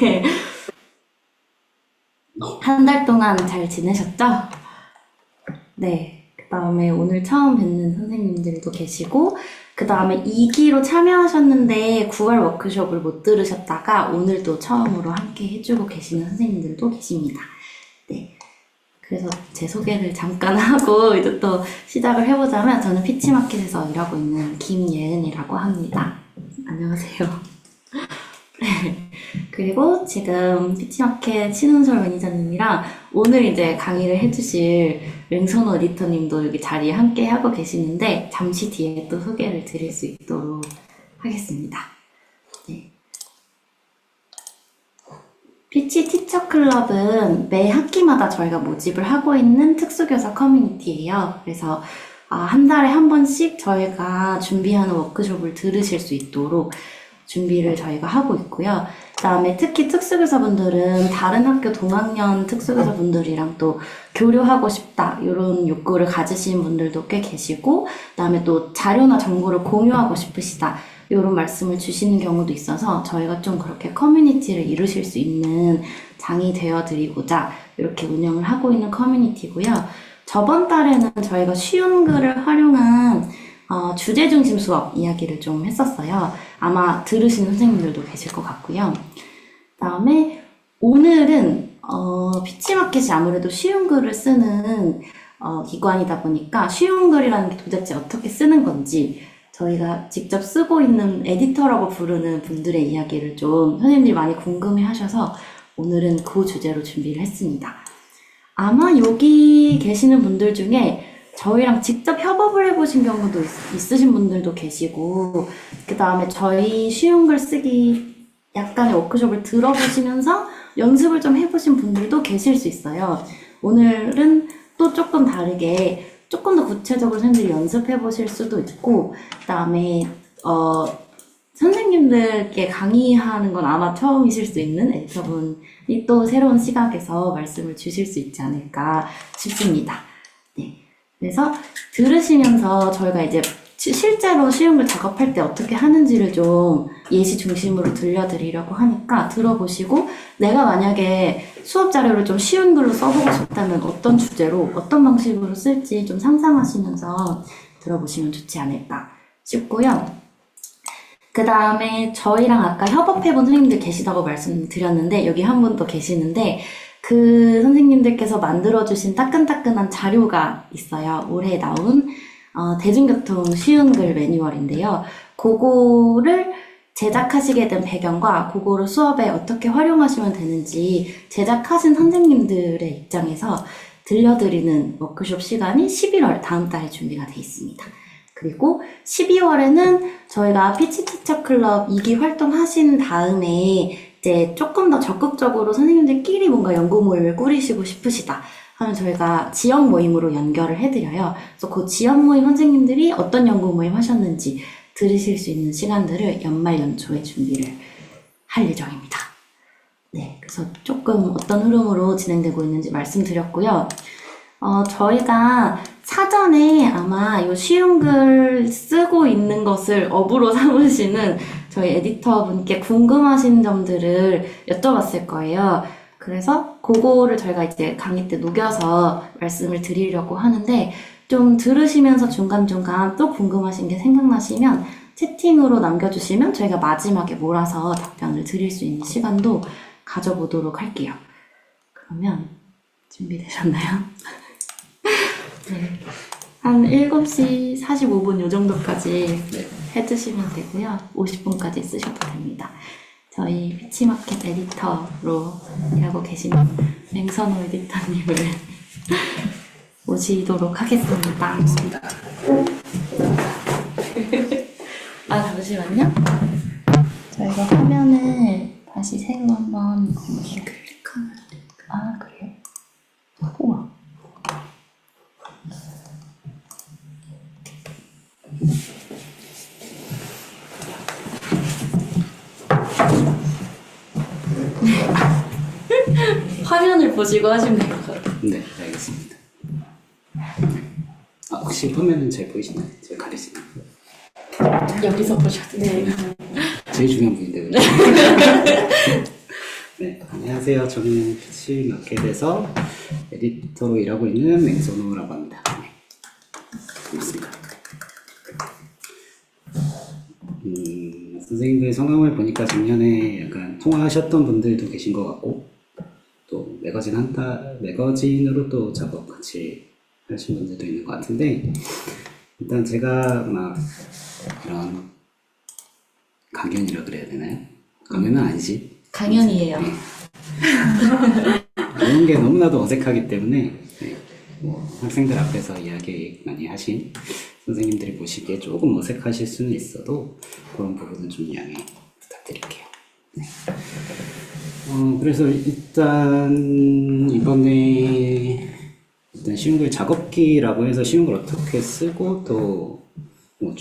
네. 한 달 동안 잘 지내셨죠? 네. 그 다음에 오늘 처음 뵙는 선생님들도 계시고, 그 다음에 2기로 참여하셨는데 9월 워크숍을 못 들으셨다가 오늘 또 처음으로 함께 해주고 계시는 선생님들도 계십니다. 네. 그래서 제 소개를 잠깐 하고 이제 또 시작을 해보자면, 저는 피치마켓에서 일하고 있는 김예은이라고 합니다. 안녕하세요. 네. 그리고 지금 피치마켓 신은솔 매니저님이랑 오늘 이제 강의를 해주실 맹선호 에디터님도 여기 자리에 함께 하고 계시는데, 잠시 뒤에 또 소개를 드릴 수 있도록 하겠습니다. 네. 피치 티처 클럽은 매 학기마다 저희가 모집을 하고 있는 특수교사 커뮤니티예요. 그래서 한 달에 한 번씩 저희가 준비하는 워크숍을 들으실 수 있도록 준비를 저희가 하고 있고요. 그다음에 특히 특수교사분들은 다른 학교 동학년 특수교사분들이랑 또 교류하고 싶다, 이런 욕구를 가지신 분들도 꽤 계시고, 그다음에 또 자료나 정보를 공유하고 싶으시다, 이런 말씀을 주시는 경우도 있어서 저희가 좀 그렇게 커뮤니티를 이루실 수 있는 장이 되어드리고자 이렇게 운영을 하고 있는 커뮤니티고요. 저번 달에는 저희가 쉬운 글을 활용한 주제 중심 수업 이야기를 좀 했었어요. 아마 들으시는 선생님들도 계실 것 같고요. 그다음에 오늘은 피치마켓이 아무래도 쉬운 글을 쓰는 기관이다 보니까 쉬운 글이라는 게 도대체 어떻게 쓰는 건지, 저희가 직접 쓰고 있는 에디터라고 부르는 분들의 이야기를 좀 선생님들이 많이 궁금해 하셔서 오늘은 그 주제로 준비를 했습니다. 아마 여기 계시는 분들 중에 저희랑 직접 협업을 해보신 경우도 있으신 분들도 계시고, 그 다음에 저희 쉬운 글 쓰기 약간의 워크숍을 들어보시면서 연습을 좀 해보신 분들도 계실 수 있어요. 오늘은 또 조금 다르게 조금 더 구체적으로 선생님들이 연습해 보실 수도 있고, 그 다음에 선생님들께 강의하는 건 아마 처음이실 수 있는 에디터분이 또 새로운 시각에서 말씀을 주실 수 있지 않을까 싶습니다. 네. 그래서 들으시면서 저희가 이제 실제로 쉬운 글 작업할 때 어떻게 하는지를 좀 예시 중심으로 들려드리려고 하니까 들어보시고, 내가 만약에 수업 자료를 좀 쉬운 글로 써보고 싶다면 어떤 주제로 어떤 방식으로 쓸지 좀 상상하시면서 들어보시면 좋지 않을까 싶고요. 그 다음에 저희랑 아까 협업해본 선생님들 계시다고 말씀드렸는데, 여기 한 분 또 계시는데, 그 선생님들께서 만들어주신 따끈따끈한 자료가 있어요. 올해 나온 대중교통 쉬운 글 매뉴얼인데요. 그거를 제작하시게 된 배경과 그거를 수업에 어떻게 활용하시면 되는지 제작하신 선생님들의 입장에서 들려드리는 워크숍 시간이 11월 다음 달에 준비가 돼 있습니다. 그리고 12월에는 저희가 피치 티처 클럽 2기 활동하신 다음에 이제 조금 더 적극적으로 선생님들끼리 뭔가 연구 모임을 꾸리시고 싶으시다 하면 저희가 지역 모임으로 연결을 해드려요. 그래서 그 지역 모임 선생님들이 어떤 연구 모임 하셨는지 들으실 수 있는 시간들을 연말 연초에 준비를 할 예정입니다. 네, 그래서 조금 어떤 흐름으로 진행되고 있는지 말씀드렸고요. 저희가 사전에 아마 이 쉬운 글 쓰고 있는 것을 업으로 삼으시는 저희 에디터 분께 궁금하신 점들을 여쭤봤을 거예요. 그래서 그거를 저희가 이제 강의 때 녹여서 말씀을 드리려고 하는데, 좀 들으시면서 중간중간 또 궁금하신 게 생각나시면 채팅으로 남겨주시면 저희가 마지막에 몰아서 답변을 드릴 수 있는 시간도 가져보도록 할게요. 그러면 준비되셨나요? 네. 한 7시 45분 요 정도까지 해주시면 되고요. 50분까지 쓰셔도 됩니다. 저희 피치마켓 에디터로 일하고 계시는 맹선호 에디터님을 모시도록 하겠습니다. 잠시만요. 저희가 화면을 다시 새로 한번 클릭하면 될까요? 그래요? 우와. 화면을 보시고 하시면 될 것 같아요. 네, 알겠습니다. 혹시 화면은 잘 보이시나요? 제가 가리시나요? 여기서 보셔도 돼요. 제일 중요한 부분인데. 네, 안녕하세요. 저는 PC 마켓에서 에디터로 일하고 있는 맹선호라고 합니다. 네, 반갑습니다. 선생님들 성함을 보니까 작년에 약간 통화하셨던 분들도 계신 것 같고, 또 매거진으로 또 작업 같이 하신 분들도 있는 것 같은데, 일단 제가 막 이런 강연이라 그래야 되나요? 강연은 아니지. 강연이에요. 네. 이런 게 너무나도 어색하기 때문에 네, 뭐 학생들 앞에서 이야기 많이 하신 선생님들이 보시기에 조금 어색하실 수는 있어도 그런 부분은 좀 양해 부탁드릴게요. 네. 그래서 일단 이번에 일단 쉬운 걸 작업기라고 해서 쉬운 걸 어떻게 쓰고 또 뭐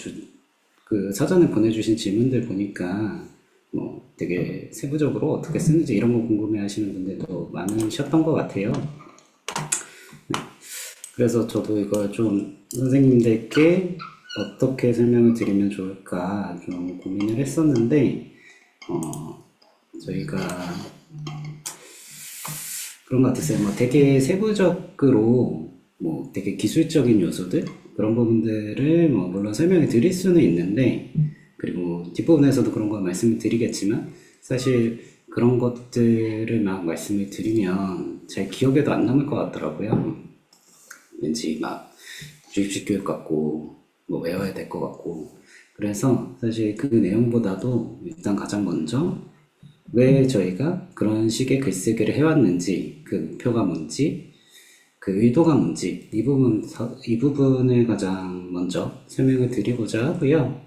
그 사전에 보내주신 질문들 보니까 뭐 되게 세부적으로 어떻게 쓰는지 이런 거 궁금해 하시는 분들도 많으셨던 것 같아요. 네. 그래서 저도 이걸 좀 선생님들께 어떻게 설명을 드리면 좋을까 좀 고민을 했었는데, 저희가 그런 것 같았어요. 뭐 되게 세부적으로 뭐 되게 기술적인 요소들 그런 부분들을 뭐 물론 설명해 드릴 수는 있는데, 그리고 뒷부분에서도 그런 거 말씀을 드리겠지만 사실 그런 것들을 막 말씀을 드리면 제 기억에도 안 남을 것 같더라고요. 왠지 막 주입식 교육 같고 뭐 외워야 될 것 같고, 그래서 사실 그 내용보다도 일단 가장 먼저 왜 저희가 그런 식의 글쓰기를 해왔는지, 그 목표가 뭔지, 그 의도가 뭔지 이 부분을 가장 먼저 설명을 드리고자 하고요.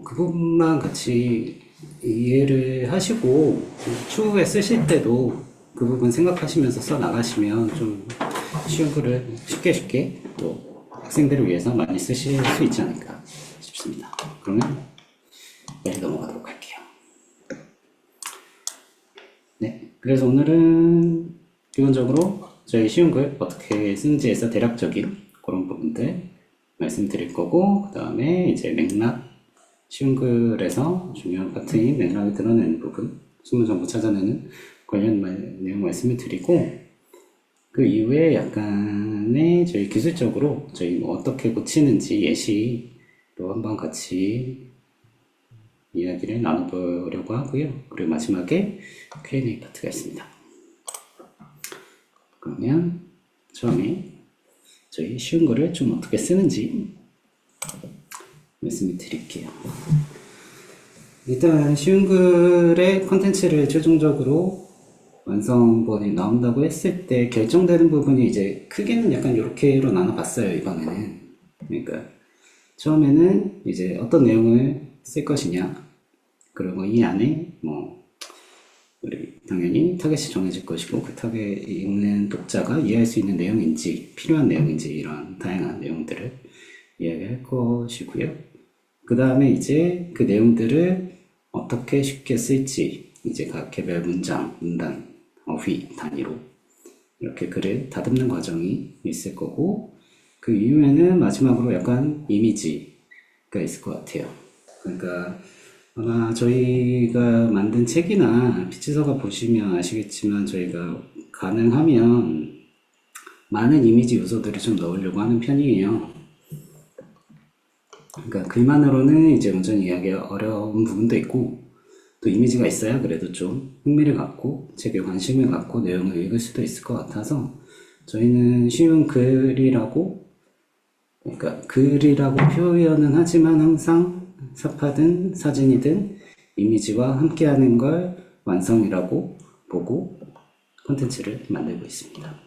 그 부분만 같이 이해를 하시고 추후에 쓰실 때도 그 부분 생각하시면서 써 나가시면 좀 쉬운 글을 쉽게 또 학생들을 위해서 많이 쓰실 수 있지 않을까 싶습니다. 그러면 빨리 넘어가도록 할게요. 네, 그래서 오늘은 기본적으로 저희 쉬운 글 어떻게 쓰는지에서 대략적인 그런 부분들 말씀드릴 거고, 그 다음에 이제 맥락, 쉬운 글에서 중요한 파트인 맥락을 드러내는 부분, 수문 정보 찾아내는 관련 내용 말씀을 드리고, 그 이후에 약간의 저희 기술적으로 저희 뭐 어떻게 고치는지 예시로 한번 같이 이야기를 나눠보려고 하고요. 그리고 마지막에 Q&A 파트가 있습니다. 그러면 처음에 저희 쉬운 거를 좀 어떻게 쓰는지 말씀을 드릴게요. 일단 쉬운 글의 컨텐츠를 최종적으로 완성본이 나온다고 했을 때 결정되는 부분이 이제 크게는 약간 이렇게로 나눠봤어요, 이번에는. 그러니까 처음에는 이제 어떤 내용을 쓸 것이냐, 그리고 이 안에 뭐 우리 당연히 타겟이 정해질 것이고, 그 타겟이 읽는 독자가 이해할 수 있는 내용인지 필요한 내용인지 이런 다양한 내용들을 이야기할 것이고요. 그 다음에 이제 그 내용들을 어떻게 쉽게 쓸지 이제 각 개별 문장, 문단, 어휘 단위로 이렇게 글을 다듬는 과정이 있을 거고, 그 이후에는 마지막으로 약간 이미지가 있을 것 같아요. 그러니까 아마 저희가 만든 책이나 피치서가 보시면 아시겠지만 저희가 가능하면 많은 이미지 요소들을 좀 넣으려고 하는 편이에요. 그러니까 글만으로는 이제 완전히 이해하기가 어려운 부분도 있고, 또 이미지가 있어야 그래도 좀 흥미를 갖고 책에 관심을 갖고 내용을 읽을 수도 있을 것 같아서 저희는 쉬운 글이라고, 그러니까 글이라고 표현은 하지만 항상 사파든 사진이든 이미지와 함께하는 걸 완성이라고 보고 콘텐츠를 만들고 있습니다.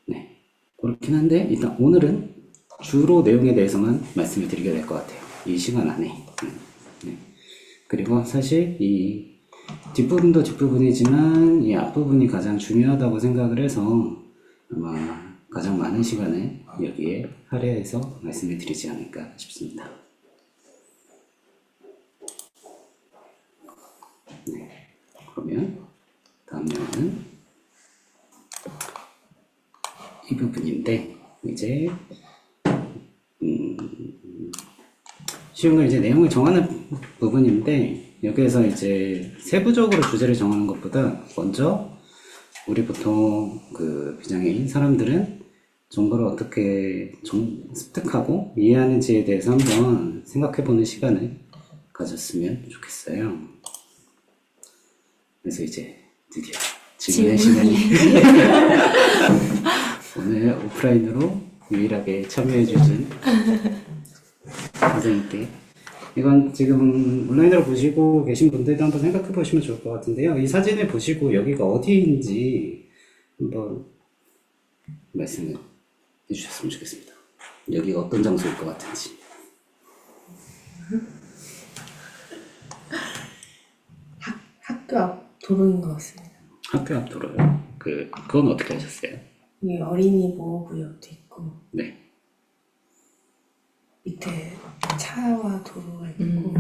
네, 그렇긴 한데 일단 오늘은 주로 내용에 대해서만 말씀을 드리게 될 것 같아요, 이 시간 안에. 네. 그리고 사실 이 뒷부분도 뒷부분이지만 이 앞부분이 가장 중요하다고 생각을 해서 아마 가장 많은 시간을 여기에 할애해서 말씀을 드리지 않을까 싶습니다. 네. 그러면 다음 내용은 이 부분인데, 이제 쉬운 걸 이제 내용을 정하는 부분인데, 여기에서 이제 세부적으로 주제를 정하는 것보다 먼저 우리 보통 그 비장애인 사람들은 정보를 어떻게 습득하고 이해하는지에 대해서 한번 생각해보는 시간을 가졌으면 좋겠어요. 그래서 이제 드디어 질문의 시간이 오늘 오프라인으로 유일하게 참여해주신 선생님께 이건 지금 온라인으로 보시고 계신 분들도 한번 생각해 보시면 좋을 것 같은데요. 이 사진을 보시고 여기가 어디인지 한번 말씀을 해주셨으면 좋겠습니다. 여기가 어떤 장소일 것 같은지. 학교 앞 도로인 것 같습니다. 학교 앞 도로요. 그건 어떻게 하셨어요? 여기 어린이 보호구역도 있고 네. 밑에 차와 도로가 있고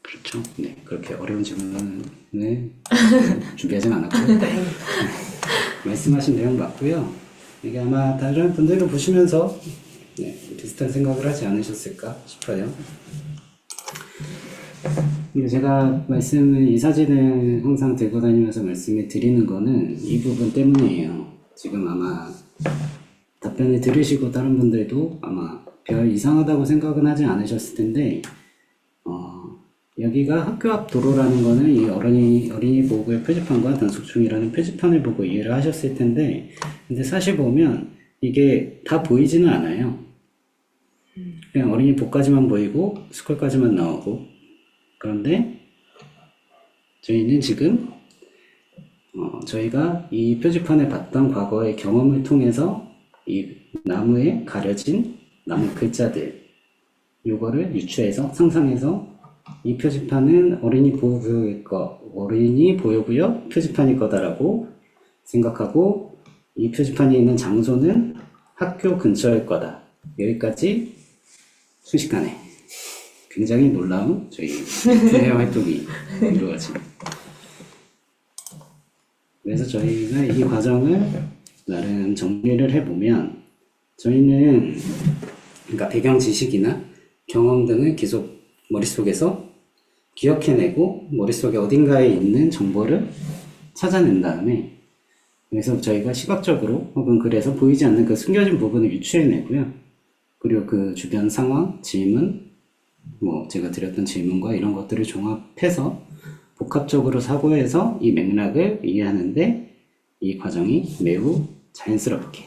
그렇죠. 네. 그렇게 어려운 질문을 준비하진 않았고 말씀하신 내용 맞고요. 이게 아마 다른 분들도 보시면서 비슷한 생각을 하지 않으셨을까 싶어요. 근데 제가 이 사진을 항상 들고 다니면서 말씀을 드리는 거는 이 부분 때문이에요. 지금 아마 답변을 들으시고 다른 분들도 아마 별 이상하다고 생각은 하지 않으셨을 텐데, 여기가 학교 앞 도로라는 거는 이 어린이 보호구역 표지판과 단속중이라는 표지판을 보고 이해를 하셨을 텐데, 근데 사실 보면 이게 다 보이지는 않아요. 그냥 어린이 복까지만 보이고 스쿨까지만 나오고. 그런데 저희는 지금 저희가 이 표지판을 봤던 과거의 경험을 통해서 이 나무에 가려진 나무 글자들 요거를 유추해서 상상해서 이 표지판은 어린이 보호구역 표지판일 거다라고 생각하고 이 표지판이 있는 장소는 학교 근처일 거다. 여기까지 순식간에 굉장히 놀라운 저희 플레이 활동이 이루어집니다. 그래서 저희가 이 과정을 나름 정리를 해보면 저희는 그러니까 배경 지식이나 경험 등을 계속 머릿속에서 기억해내고 머릿속에 어딘가에 있는 정보를 찾아낸 다음에 그래서 저희가 시각적으로 혹은 그래서 보이지 않는 그 숨겨진 부분을 유추해내고요. 그리고 그 주변 상황, 질문, 제가 드렸던 질문과 이런 것들을 종합해서 복합적으로 사고해서 이 맥락을 이해하는데 이 과정이 매우 자연스럽게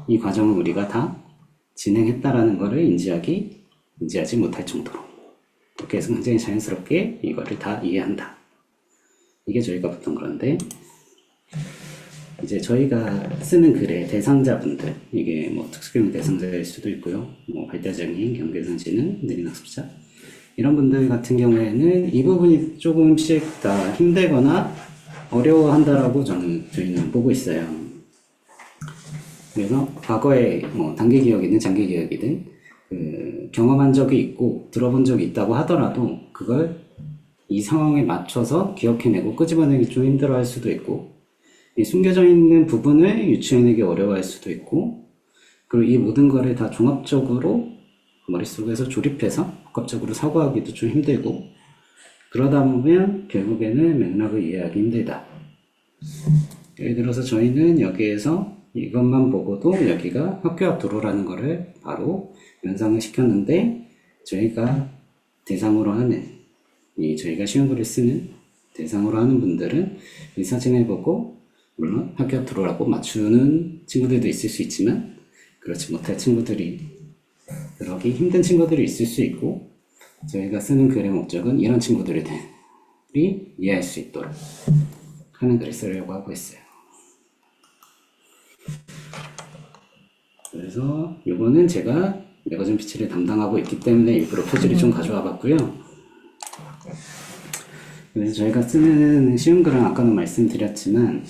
이 과정을 우리가 다 진행했다라는 것을 인지하지 못할 정도로 그렇게 해서 굉장히 자연스럽게 이거를 다 이해한다. 이게 저희가 보통 그런데 이제 저희가 쓰는 글의 대상자분들 이게 특수교육 대상자일 수도 있고요. 발달장애인, 경계선지능, 느린학습자 이런 분들 같은 경우에는 이 부분이 조금씩 다 힘들거나 어려워한다라고 저희는 보고 있어요. 그래서 과거에 단기 기억이든 장기 기억이든 경험한 적이 있고 들어본 적이 있다고 하더라도 그걸 이 상황에 맞춰서 기억해내고 끄집어내기 좀 힘들어할 수도 있고 이 숨겨져 있는 부분을 유추해내기 어려워할 수도 있고 그리고 이 모든 거를 다 종합적으로 머릿속에서 조립해서 복합적으로 사고하기도 좀 힘들고 그러다 보면 결국에는 맥락을 이해하기 힘들다. 예를 들어서 저희는 여기에서 이것만 보고도 여기가 학교 앞 도로라는 거를 바로 연상을 시켰는데 저희가 대상으로 하는 저희가 쉬운 글을 쓰는 대상으로 하는 분들은 이 사진을 보고 물론 학교 앞 도로라고 맞추는 친구들도 있을 수 있지만 그렇지 못할 친구들이 그러기 힘든 친구들이 있을 수 있고 저희가 쓰는 글의 목적은 이런 친구들이 이해할 수 있도록 하는 글을 쓰려고 하고 있어요. 그래서 이거는 제가 매거진 PC를 담당하고 있기 때문에 일부러 표지를 좀 가져와 봤고요. 그래서 저희가 쓰는 쉬운 글은 아까도 말씀드렸지만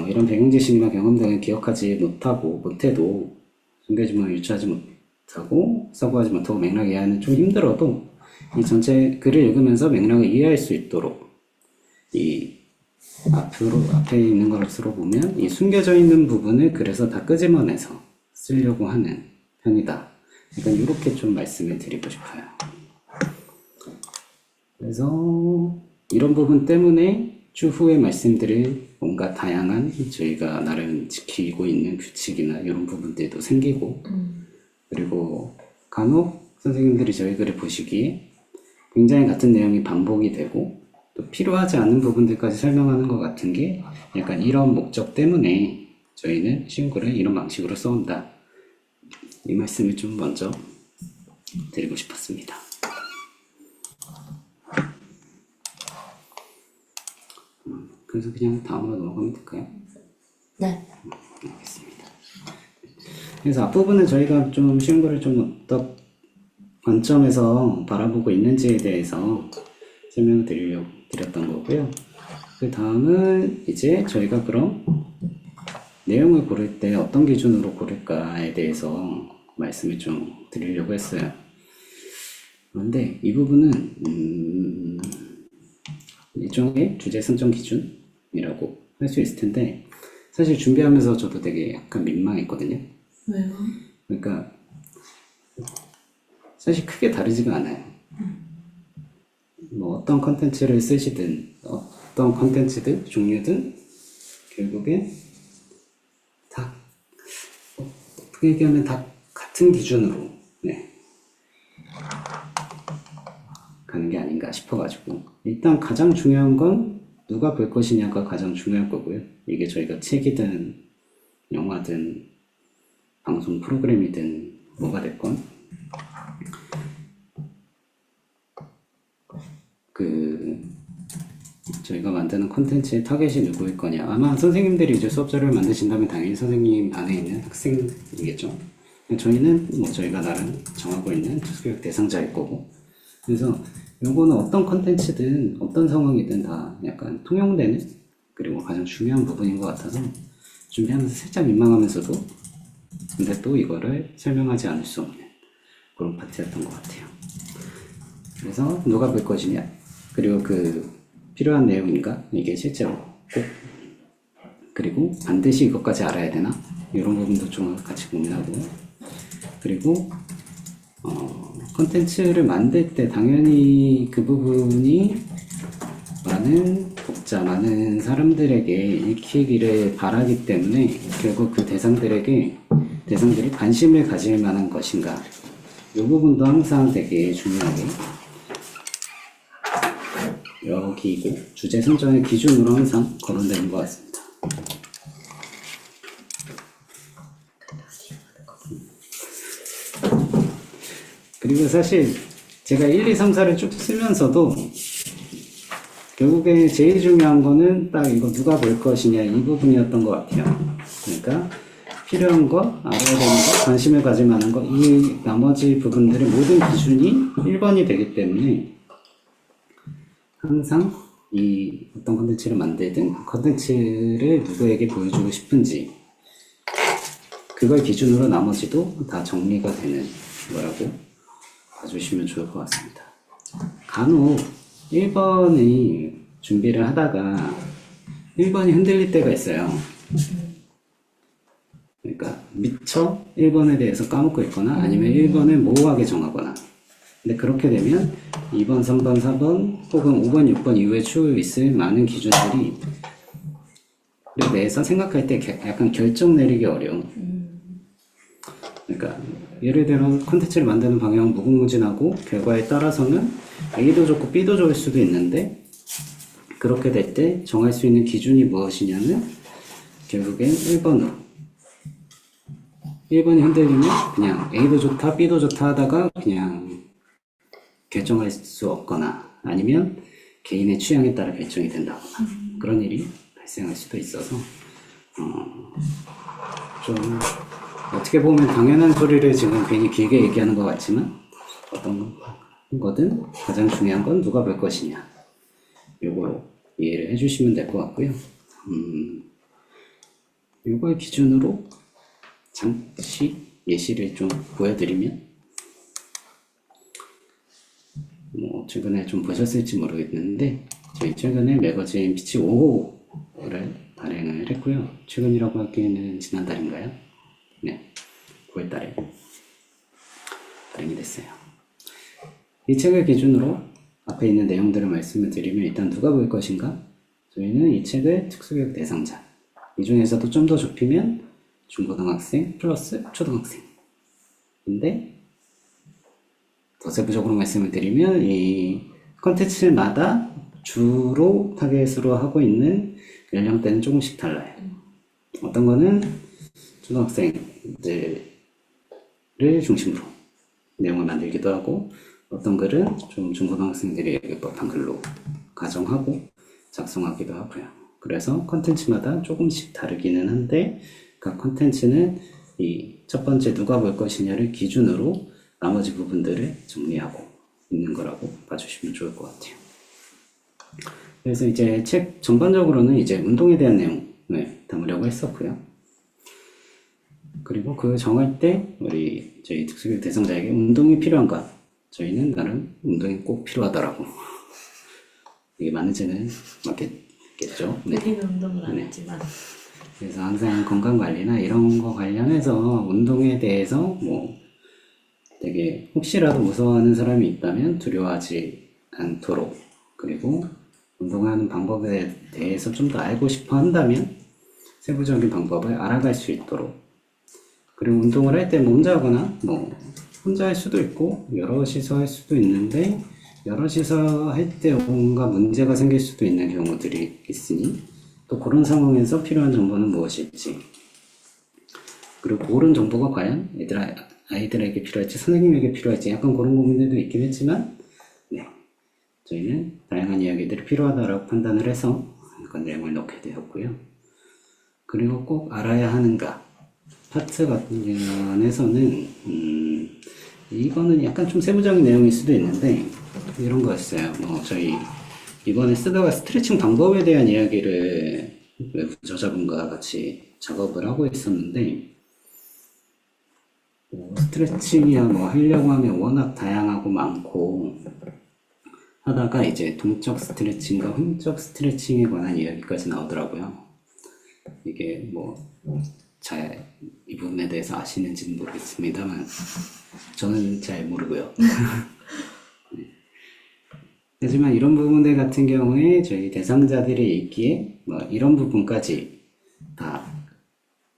이런 배경 지식이나 경험 등을 기억하지 못해도 숨겨짐을 유추하지 못하고 사고하지 못하고 맥락 이해하는 좀 힘들어도 이 전체 글을 읽으면서 맥락을 이해할 수 있도록 이 앞에 있는 것으로 보면 이 숨겨져 있는 부분을 그래서 다 끄집어내서 쓰려고 하는 편이다. 약간 이렇게 좀 말씀을 드리고 싶어요. 그래서 이런 부분 때문에 추후에 말씀드릴 뭔가 다양한 저희가 나름 지키고 있는 규칙이나 이런 부분들도 생기고, 그리고 간혹 선생님들이 저희 글을 보시기에 굉장히 같은 내용이 반복이 되고 또 필요하지 않은 부분들까지 설명하는 것 같은 게 약간 이런 목적 때문에 저희는 쉬운 글을 이런 방식으로 써온다. 이 말씀을 좀 먼저 드리고 싶었습니다. 그래서 그냥 다음으로 넘어가면 될까요? 네. 알겠습니다. 그래서 앞부분은 저희가 좀 쉬운 거를 좀 어떤 관점에서 바라보고 있는지에 대해서 설명을 드렸던 거고요. 그 다음은 이제 저희가 그럼 내용을 고를 때 어떤 기준으로 고를까에 대해서 말씀을 좀 드리려고 했어요. 그런데 이 부분은 일종의 주제 선정 기준이라고 할 수 있을 텐데, 사실 준비하면서 저도 되게 약간 민망했거든요. 왜요? 그러니까 사실 크게 다르지가 않아요. 뭐 어떤 컨텐츠를 쓰시든 어떤 컨텐츠든 종류든 결국엔 다 어떻게 얘기하면 다 같은 기준으로 가는 게 아닌가 싶어가지고, 일단 가장 중요한 건 누가 볼 것이냐가 가장 중요할 거고요. 이게 저희가 책이든 영화든 방송 프로그램이든 뭐가 됐건 저희가 만드는 콘텐츠의 타겟이 누구일 거냐. 아마 선생님들이 이제 수업 자료를 만드신다면 당연히 선생님 안에 있는 학생이겠죠. 저희는 뭐 저희가 나름 정하고 있는 특수교육 대상자일 거고. 그래서 요거는 어떤 콘텐츠든 어떤 상황이든 다 약간 통용되는, 그리고 가장 중요한 부분인 것 같아서 준비하면서 살짝 민망하면서도 근데 또 이거를 설명하지 않을 수 없는 그런 파트였던 것 같아요. 그래서 누가 볼 것이냐, 그리고 필요한 내용인가, 이게 실제로 꼭, 그리고 반드시 이것까지 알아야 되나, 이런 부분도 좀 같이 고민하고, 그리고 컨텐츠를 만들 때 당연히 그 부분이 많은 독자, 많은 사람들에게 읽히기를 바라기 때문에 결국 그 대상들이 관심을 가질 만한 것인가, 이 부분도 항상 되게 중요하게 여기고 주제 선정의 기준으로 항상 거론되는 것 같습니다. 그리고 사실 제가 1, 2, 3, 4를 쭉 쓰면서도 결국에 제일 중요한 거는 딱 이거 누가 볼 것이냐, 이 부분이었던 것 같아요. 그러니까 필요한 거, 알아야 되는 거, 관심을 가질 만한 거, 이 나머지 부분들의 모든 기준이 1번이 되기 때문에 항상 이 어떤 컨텐츠를 만들든 그 컨텐츠를 누구에게 보여주고 싶은지, 그걸 기준으로 나머지도 다 정리가 되는 거라고 봐주시면 좋을 것 같습니다. 간혹 1번이 준비를 하다가 1번이 흔들릴 때가 있어요. 그러니까 미처 1번에 대해서 까먹고 있거나 아니면 1번을 모호하게 정하거나, 근데 그렇게 되면 2번, 3번, 4번 혹은 5번, 6번 이후에 추후 있을 많은 기준들이 우리 내에서 생각할 때 약간 결정 내리기 어려운, 그러니까 예를 들어 콘텐츠를 만드는 방향은 무궁무진하고 결과에 따라서는 A도 좋고 B도 좋을 수도 있는데, 그렇게 될 때 정할 수 있는 기준이 무엇이냐는 결국엔 1번이 흔들리면 그냥 A도 좋다 B도 좋다 하다가 그냥 결정할 수 없거나, 아니면 개인의 취향에 따라 결정이 된다거나 그런 일이 발생할 수도 있어서 좀 어떻게 보면 당연한 소리를 지금 괜히 길게 얘기하는 것 같지만, 어떤 거든 가장 중요한 건 누가 볼 것이냐, 요거로 이해를 해주시면 될 것 같고요. 요걸 기준으로 잠시 예시를 좀 보여드리면, 뭐 최근에 좀 보셨을지 모르겠는데 저희 최근에 매거진 피치 5호를 발행을 했고요. 최근이라고 하기에는 지난달인가요? 네, 9월달에 발행이 됐어요. 이 책을 기준으로 앞에 있는 내용들을 말씀을 드리면 일단 누가 볼 것인가? 저희는 이 책을 특수교육 대상자, 이 중에서도 좀 더 좁히면 중고등학생 플러스 초등학생. 근데 더 세부적으로 말씀을 드리면 이 컨텐츠마다 주로 타겟으로 하고 있는 연령대는 조금씩 달라요. 어떤 거는 초등학생들을 중심으로 내용을 만들기도 하고, 어떤 글은 좀 중고등학생들이 법한 글로 가정하고 작성하기도 하고요. 그래서 컨텐츠마다 조금씩 다르기는 한데, 각 컨텐츠는 이 첫 번째 누가 볼 것이냐를 기준으로 나머지 부분들을 정리하고 있는 거라고 봐주시면 좋을 것 같아요. 그래서 이제 책 전반적으로는 이제 운동에 대한 내용을 담으려고 했었고요. 그리고 그 정할 때 우리 저희 특수교육 대상자에게 운동이 필요한가? 저희는 나름 운동이 꼭 필요하다라고. 이게 맞는지는 맞겠죠? 네. 우리는 운동을 안 네. 했지만 그래서 항상 건강관리나 이런 거 관련해서 운동에 대해서 뭐 되게 혹시라도 무서워하는 사람이 있다면 두려워하지 않도록, 그리고 운동하는 방법에 대해서 좀 더 알고 싶어 한다면 세부적인 방법을 알아갈 수 있도록, 그리고 운동을 할 때 뭐 혼자 하거나 뭐 혼자 할 수도 있고 여럿이서 할 수도 있는데, 여럿이서 할 때 뭔가 문제가 생길 수도 있는 경우들이 있으니 또 그런 상황에서 필요한 정보는 무엇일지, 그리고 그런 정보가 과연 아이들에게 필요할지 선생님에게 필요할지 약간 그런 고민들도 있긴 했지만, 네, 저희는 다양한 이야기들이 필요하다고 판단을 해서 그런 내용을 넣게 되었고요. 그리고 꼭 알아야 하는가 파트 같은 경우에서는 이거는 약간 좀 세부적인 내용일 수도 있는데 이런 거였어요. 뭐 저희 이번에 쓰다가 스트레칭 방법에 대한 이야기를 외부 저자분과 같이 작업을 하고 있었는데, 뭐 스트레칭이야 뭐 하려고 하면 워낙 다양하고 많고 하다가 이제 동적 스트레칭과 흥적 스트레칭에 관한 이야기까지 나오더라고요. 이게 뭐 잘 이 부분에 대해서 아시는지는 모르겠습니다만 저는 잘 모르고요. 하지만 이런 부분들 같은 경우에 저희 대상자들이 읽기에 뭐 이런 부분까지 다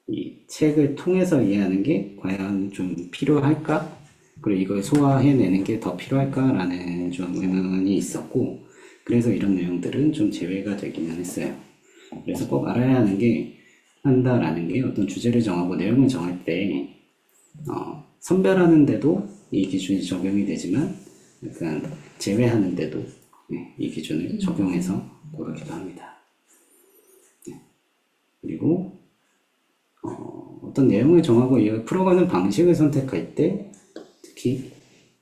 이 책을 통해서 이해하는 게 과연 좀 필요할까? 그리고 이걸 소화해내는 게 더 필요할까라는 좀 의문이 있었고, 그래서 이런 내용들은 좀 제외가 되기는 했어요. 그래서 꼭 알아야 하는 게 한다라는 게 어떤 주제를 정하고 내용을 정할 때 선별하는데도 이 기준이 적용이 되지만 약간 제외하는데도 이 기준을 적용해서 고르기도 합니다. 그리고 어떤 내용을 정하고 이걸 풀어가는 방식을 선택할 때 특히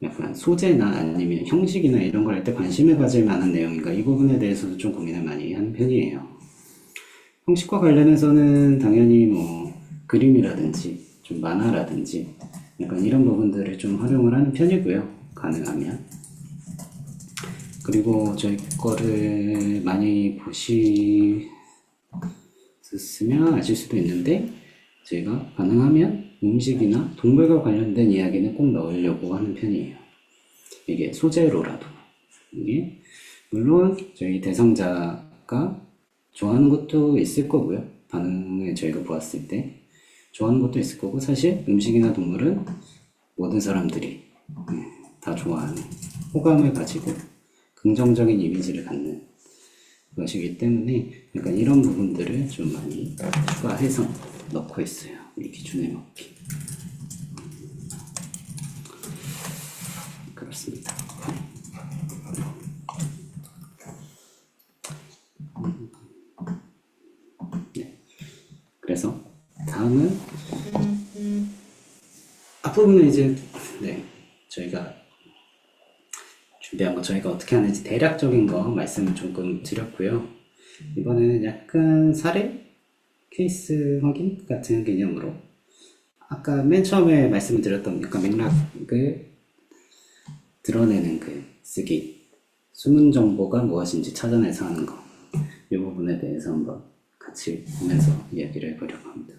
약간 소재나 아니면 형식이나 이런 걸 할 때 관심을 가질 만한 내용인가, 이 부분에 대해서도 좀 고민을 많이 하는 편이에요. 형식과 관련해서는 당연히 뭐 그림이라든지 좀 만화라든지 약간 이런 부분들을 좀 활용을 하는 편이고요, 가능하면. 그리고 저희 거를 많이 보셨으면 아실 수도 있는데, 저희가 가능하면 음식이나 동물과 관련된 이야기는 꼭 넣으려고 하는 편이에요. 이게 소재로라도. 이게 물론 저희 대상자가 좋아하는 것도 있을 거고요. 반응을 저희가 보았을 때 좋아하는 것도 있을 거고, 사실 음식이나 동물은 모든 사람들이 다 좋아하는 호감을 가지고 긍정적인 이미지를 갖는 것이기 때문에 약간 이런 부분들을 좀 많이 추가해서 넣고 있어요. 이 기준에 맞게. 그렇습니다. 네. 그래서 다음은 앞부분은 이제 저희가 준비한 거, 저희가 어떻게 하는지 대략적인 거 말씀을 조금 드렸고요. 이번에는 약간 사례 케이스 확인 같은 개념으로 아까 맨 처음에 말씀을 드렸던 약간 맥락을 드러내는 글 쓰기, 숨은 정보가 무엇인지 찾아내서 하는 거, 이 부분에 대해서 한번 같이 보면서 이야기를 해보려고 합니다.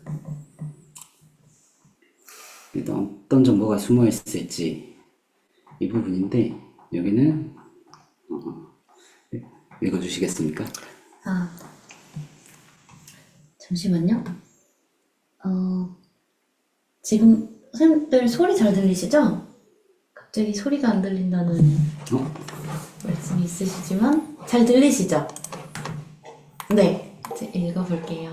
일단 어떤 정보가 숨어 있을지 이 부분인데, 여기는 읽어주시겠습니까? 아, 잠시만요. 지금 선생님들 소리 잘 들리시죠? 갑자기 소리가 안 들린다는 어? 말씀이 있으시지만 잘 들리시죠? 네, 이제 읽어볼게요.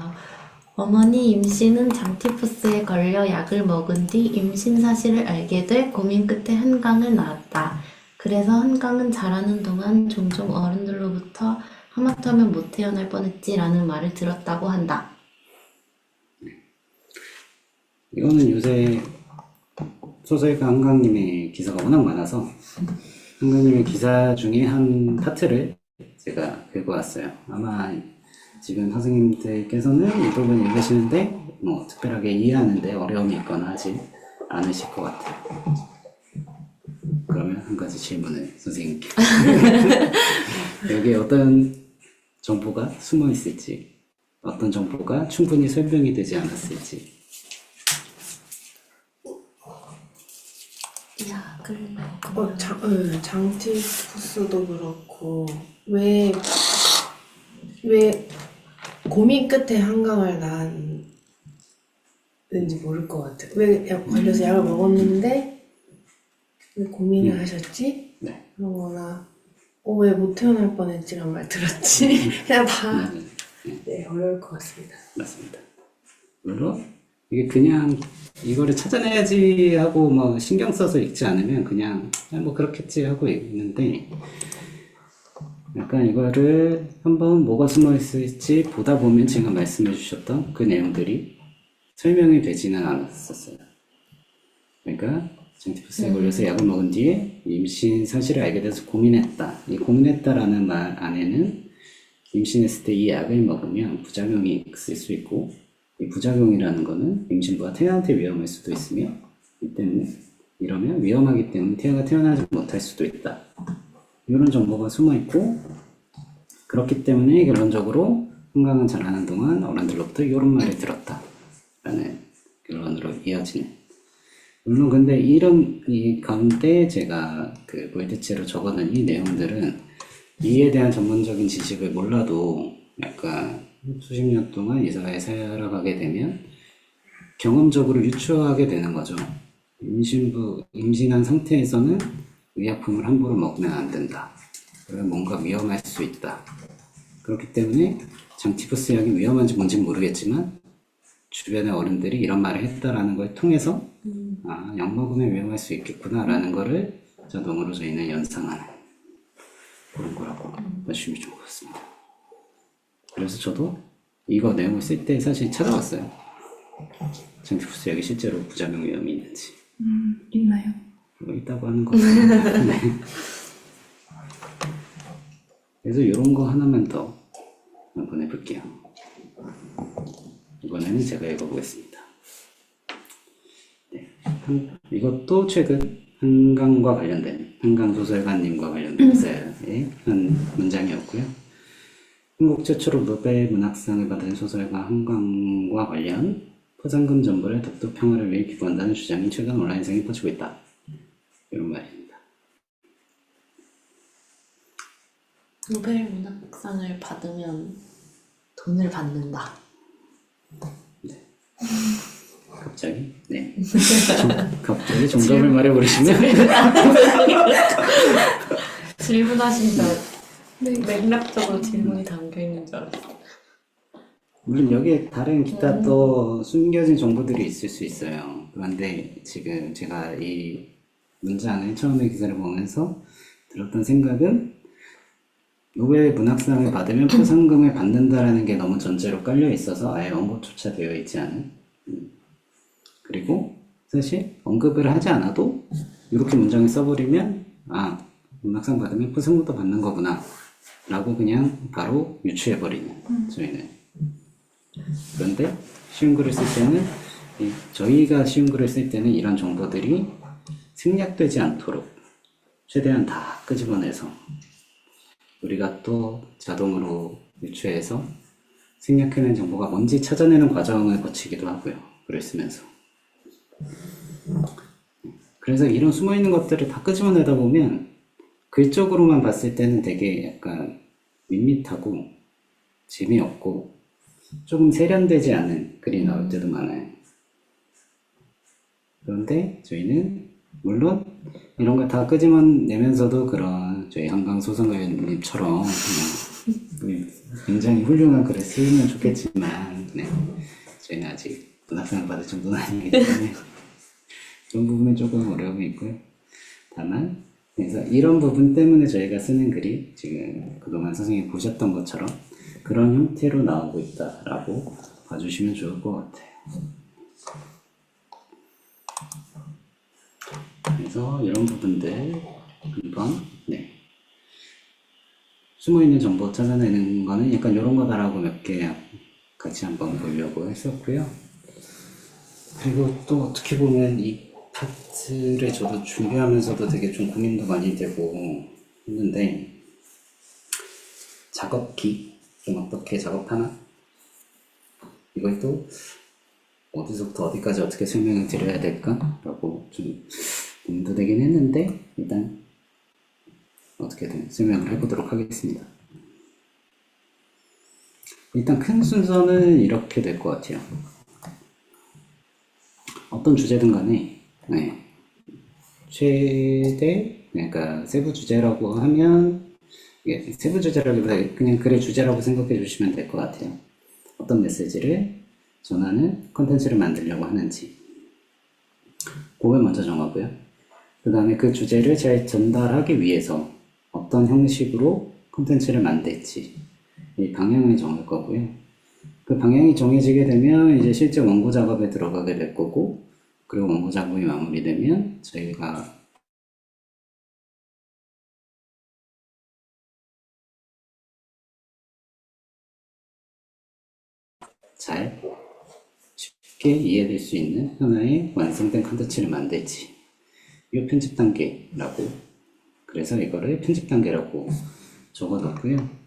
어머니 임신은 장티푸스에 걸려 약을 먹은 뒤 임신 사실을 알게 돼 고민 끝에 한강을 낳았다. 그래서 한강은 자라는 동안 종종 어른들로부터 하마터면 못 태어날 뻔했지라는 말을 들었다고 한다. 이거는 요새 소설가 한강님의 기사가 워낙 많아서 한강님의 기사 중에 한 파트를 제가 긁어왔어요. 아마 지금 선생님들께서는 이 부분 읽으시는데 뭐 특별하게 이해하는데 어려움이 있거나 하지 않으실 것 같아요. 그러면 한 가지 질문을 선생님께 여기에 어떤 정보가 숨어 있을지, 어떤 정보가 충분히 설명이 되지 않았을지. 약을 장티푸스도 그렇고 왜 고민 끝에 한강을 낳았는지 모를 것 같아. 왜 약 걸려서 약을 먹었는데 왜 고민을 하셨지? 네. 그런 거나 왜 못 태어날 뻔했지란 말 들었지? 그냥 다 네, 어려울 것 같습니다. 맞습니다. 물론 이게 그냥 이거를 찾아내야지 하고 뭐 신경 써서 읽지 않으면 그냥 뭐 그렇겠지 하고 읽는데 약간 이거를 한번 뭐가 숨어 있을지 보다 보면 지금 말씀해 주셨던 그 내용들이 설명이 되지는 않았었어요. 그러니까 장티푸스에 걸려서 약을 먹은 뒤에 임신 사실을 알게 돼서 고민했다. 이 고민했다라는 말 안에는 임신했을 때 이 약을 먹으면 부작용이 있을 수 있고 이 부작용이라는 거는 임신부가 태아한테 위험할 수도 있으며 이 때문에 이러면 위험하기 때문에 태아가 태어나지 못할 수도 있다. 이런 정보가 숨어 있고 그렇기 때문에 결론적으로 한강은 자라는 동안 어른들로부터 이런 말을 들었다 라는 결론으로 이어지는. 물론 근데 이 가운데 제가 그 볼트체로 적어놓은 이 내용들은 이에 대한 전문적인 지식을 몰라도 약간 수십 년 동안 이 사회에 살아가게 되면 경험적으로 유추하게 되는 거죠. 임신한 상태에서는 의약품을 함부로 먹으면 안 된다. 그러면 뭔가 위험할 수 있다. 그렇기 때문에 장티푸스 약이 위험한지 뭔지는 모르겠지만 주변의 어른들이 이런 말을 했다라는 걸 통해서 약 먹으면 위험할 수 있겠구나라는 거를 자동으로 저희는 연상하는 그런 거라고 보시면 좋을 것 같습니다. 그래서 저도 이거 내용을 쓸 때 사실 찾아봤어요. 장티푸스 약이 실제로 부작용 위험이 있는지. 있나요? 뭐 있다고 하는 거 같아요. 네. 그래서 이런 거 하나만 더 한번 해볼게요. 이번에는 제가 읽어보겠습니다. 네. 이것도 최근 한강과 관련된 한강 소설가님과 관련된 기사의 한 문장이었고요. 한국 최초로 노벨 문학상을 받은 소설가 한강과 관련 포상금 전부를 독도 평화를 위해 기부한다는 주장이 최근 온라인상에 퍼지고 있다. 이런 말입니다. 노벨 문학상을 받으면 돈을 받는다. 갑자기? 네. 갑자기 정답을 말해버리시면 질문하신다. 맥락적으로 질문이 담겨 있는 줄 알았어. 물론 여기에 다른 기타 또 숨겨진 정보들이 있을 수 있어요. 그런데 지금 제가 이 문장을 처음에 기사를 보면서 들었던 생각은 노벨 문학상을 받으면 포상금을 받는다라는 게 너무 전제로 깔려 있어서 아예 언급조차 되어 있지 않은. 그리고 사실 언급을 하지 않아도 이렇게 문장을 써버리면 문학상 받으면 포상금도 받는 거구나 라고 그냥 바로 유추해버리는 저희는. 그런데 쉬운 글을 쓸 때는 저희가 쉬운 글을 쓸 때는 이런 정보들이 생략되지 않도록 최대한 다 끄집어내서 우리가 또 자동으로 유추해서 생략해낸 정보가 뭔지 찾아내는 과정을 거치기도 하고요. 글을 쓰면서. 그래서 이런 숨어있는 것들을 다 끄집어내다 보면 글적으로만 봤을 때는 되게 약간 밋밋하고 재미없고 조금 세련되지 않은 글이 나올 때도 많아요. 그런데 저희는 물론 이런 거 다 끄집어내면서도 그런 저희 한강 소설가님처럼 굉장히 훌륭한 글을 쓰면 좋겠지만 네. 저희는 아직 문학상을 받을 정도는 아니기 때문에 그런 부분은 조금 어려움이 있고요. 다만 그래서 이런 부분 때문에 저희가 쓰는 글이 지금 그동안 선생님이 보셨던 것처럼 그런 형태로 나오고 있다라고 봐주시면 좋을 것 같아요. 그래서 이런 부분들 한번 네. 숨어있는 정보 찾아내는 거는 약간 이런 거다라고 몇 개 같이 한번 보려고 했었고요. 그리고 또 어떻게 보면 이 파트를 저도 준비하면서도 되게 좀 고민도 많이 되고 했는데 작업기 좀 어떻게 작업하나? 이걸 또 어디서부터 어디까지 어떻게 설명을 드려야 될까? 라고 좀 고민도 되긴 했는데 일단 어떻게든 설명을 해보도록 하겠습니다. 일단 큰 순서는 이렇게 될 것 같아요. 어떤 주제든 간에 네. 최대 그러니까 세부 주제라고 하면 이게 세부 주제라기보다 그냥 글의 주제라고 생각해 주시면 될 것 같아요. 어떤 메시지를 전하는 컨텐츠를 만들려고 하는지 그걸 먼저 정하고요. 그 다음에 그 주제를 잘 전달하기 위해서 어떤 형식으로 컨텐츠를 만들지 이 방향을 정할 거고요. 그 방향이 정해지게 되면 이제 실제 원고 작업에 들어가게 될 거고 그리고 원고 작업이 마무리되면 저희가 잘 쉽게 이해될 수 있는 하나의 완성된 컨텐츠를 만들지 이 편집 단계라고 그래서 이거를 편집 단계라고 적어놨고요.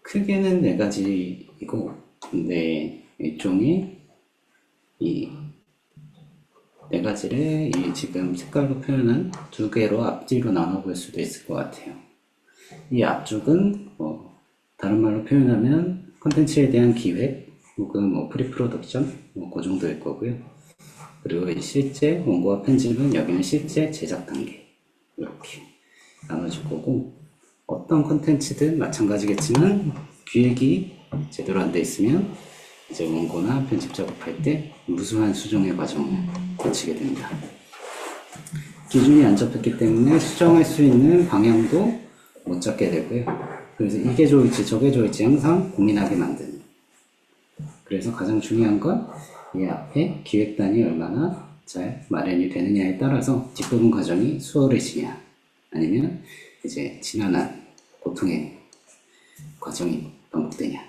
크게는 4가지이고 근데 일종의 이 4가지를 이 지금 색깔로 표현한 2개로 앞뒤로 나눠볼 수도 있을 것 같아요. 이 앞쪽은 다른 말로 표현하면 컨텐츠에 대한 기획 혹은 프리 프로덕션 그 정도일 거고요. 그리고 실제 원고와 편집은 여기는 실제 제작 단계 이렇게 나눠질 거고 어떤 컨텐츠든 마찬가지겠지만 기획이 제대로 안 돼 있으면 이제 원고나 편집 작업할 때 무수한 수정의 과정을 거치게 됩니다. 기준이 안 잡혔기 때문에 수정할 수 있는 방향도 못 잡게 되고요. 그래서 이게 좋을지 저게 좋을지 항상 고민하게 만드는. 그래서 가장 중요한 건 이 앞에 기획단이 얼마나 잘 마련이 되느냐에 따라서 뒷부분 과정이 수월해지냐 아니면 이제 지난한 고통의 과정이 반복되냐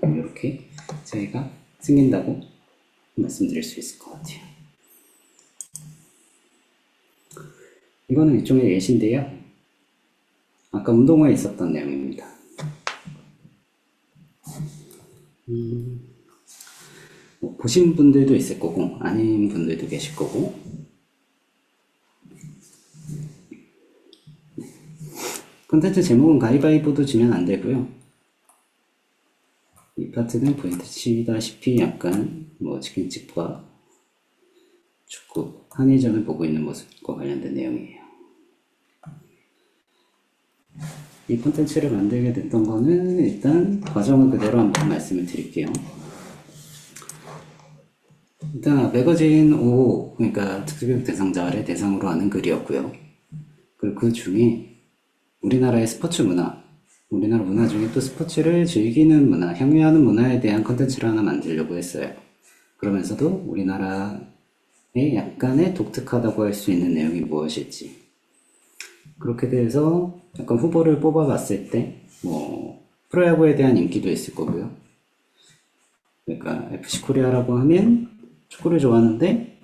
이렇게 차이가 생긴다고 말씀드릴 수 있을 것 같아요. 이거는 일종의 예시인데요. 아까 운동회에 있었던 내용입니다. 보신 분들도 있을 거고 아닌 분들도 계실 거고 컨텐츠 제목은 가위바위보도 지면 안 되고요. 이 파트는 보시다시피 약간 치킨집과 축구, 한일전을 보고 있는 모습과 관련된 내용이에요. 이 콘텐츠를 만들게 됐던 거는 일단 과정을 그대로 한번 말씀을 드릴게요. 일단 매거진 5, 그러니까 특수교육 대상자 아래 대상으로 하는 글이었고요. 그리고 그 중에 우리나라의 스포츠 문화, 우리나라 문화 중에 또 스포츠를 즐기는 문화, 향유하는 문화에 대한 컨텐츠를 하나 만들려고 했어요. 그러면서도 우리나라의 약간의 독특하다고 할 수 있는 내용이 무엇일지. 그렇게 돼서 약간 후보를 뽑아봤을 때, 프로야구에 대한 인기도 있을 거고요. 그러니까 FC 코리아라고 하면 축구를 좋아하는데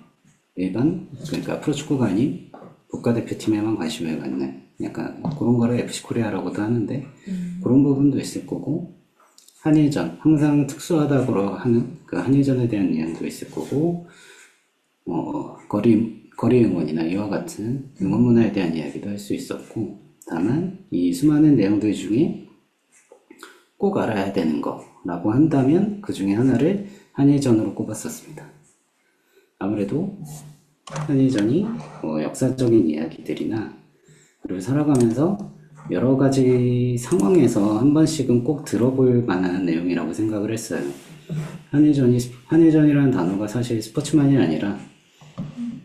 그러니까 프로축구가 아닌 국가대표팀에만 관심을 갖는 약간 그런 거를 FC 코리아라고도 하는데 그런 부분도 있을 거고 한일전 항상 특수하다고 하는 그 한일전에 대한 내용도 있을 거고 거리 응원이나 이와 같은 응원 문화에 대한 이야기도 할 수 있었고 다만 이 수많은 내용들 중에 꼭 알아야 되는 거라고 한다면 그 중에 하나를 한일전으로 꼽았었습니다. 아무래도 한일전이 뭐 역사적인 이야기들이나 그리고 살아가면서 여러 가지 상황에서 한 번씩은 꼭 들어볼 만한 내용이라고 생각을 했어요. 한일전이라는 단어가 사실 스포츠만이 아니라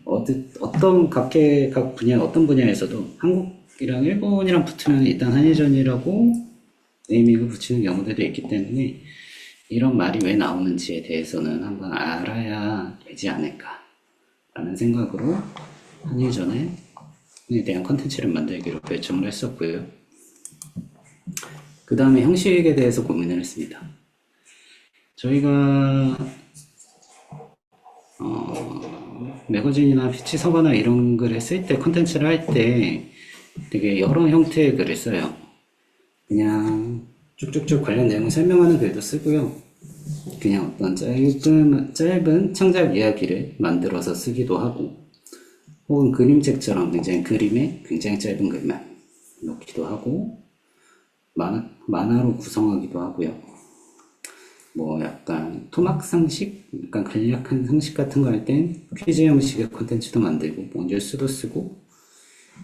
어떤 각 분야, 어떤 분야에서도 한국이랑 일본이랑 붙으면 일단 한일전이라고 네이밍을 붙이는 경우들도 있기 때문에 이런 말이 왜 나오는지에 대해서는 한번 알아야 되지 않을까라는 생각으로 한일전에 대한 컨텐츠를 만들기로 결정을 했었고요. 그 다음에 형식에 대해서 고민을 했습니다. 저희가 매거진이나 피치 서거나 이런 글을 쓸 때, 컨텐츠를 할 때 되게 여러 형태의 글을 써요. 그냥 쭉쭉쭉 관련 내용을 설명하는 글도 쓰고요. 그냥 어떤 짧은 창작 이야기를 만들어서 쓰기도 하고, 혹은 그림책처럼 굉장히 그림에 굉장히 짧은 글만 넣기도 하고, 만화로 구성하기도 하고요. 뭐 약간 토막 상식, 약간 간략한 상식 같은 거 할 땐 퀴즈 형식의 콘텐츠도 만들고, 뭐 뉴스도 쓰고,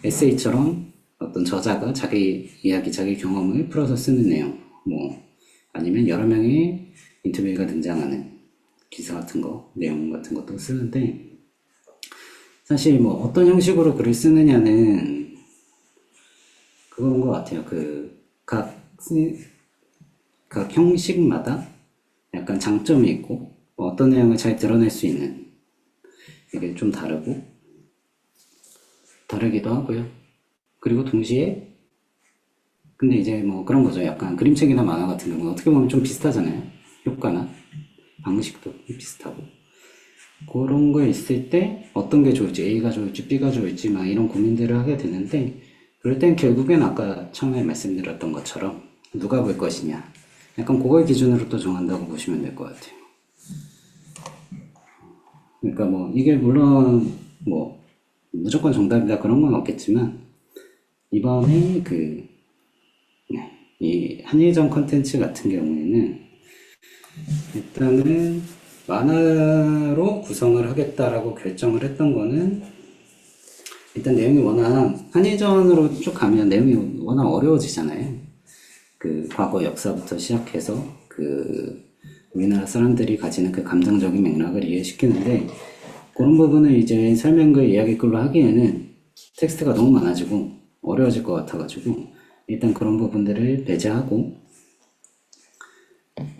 에세이처럼 어떤 저자가 자기 이야기, 자기 경험을 풀어서 쓰는 내용, 뭐 아니면 여러 명의 인터뷰가 등장하는 기사 같은 거, 내용 같은 것도 쓰는데, 사실 뭐 어떤 형식으로 글을 쓰느냐는 그건 것 같아요. 각 형식마다 약간 장점이 있고, 어떤 내용을 잘 드러낼 수 있는, 이게 좀 다르기도 하고요. 그리고 동시에, 근데 이제 뭐 그런 거죠. 약간 그림책이나 만화 같은 경우는 어떻게 보면 좀 비슷하잖아요. 효과나 방식도 비슷하고. 그런 거 있을 때 어떤 게 좋을지, A가 좋을지 B가 좋을지 막 이런 고민들을 하게 되는데, 그럴 땐 결국엔 아까 처음에 말씀드렸던 것처럼 누가 볼 것이냐, 약간 그걸 기준으로 또 정한다고 보시면 될 것 같아요. 그러니까 뭐 이게 물론 뭐 무조건 정답이다 그런 건 없겠지만, 이번에 이 한일전 컨텐츠 같은 경우에는 일단은 만화로 구성을 하겠다라고 결정을 했던 거는, 일단 내용이 워낙 한일전으로 쭉 가면 내용이 워낙 어려워지잖아요. 그 과거 역사부터 시작해서 우리나라 사람들이 가지는 그 감정적인 맥락을 이해시키는데, 그런 부분을 이제 설명글 이야기글로 하기에는 텍스트가 너무 많아지고 어려워질 것 같아가지고, 일단 그런 부분들을 배제하고,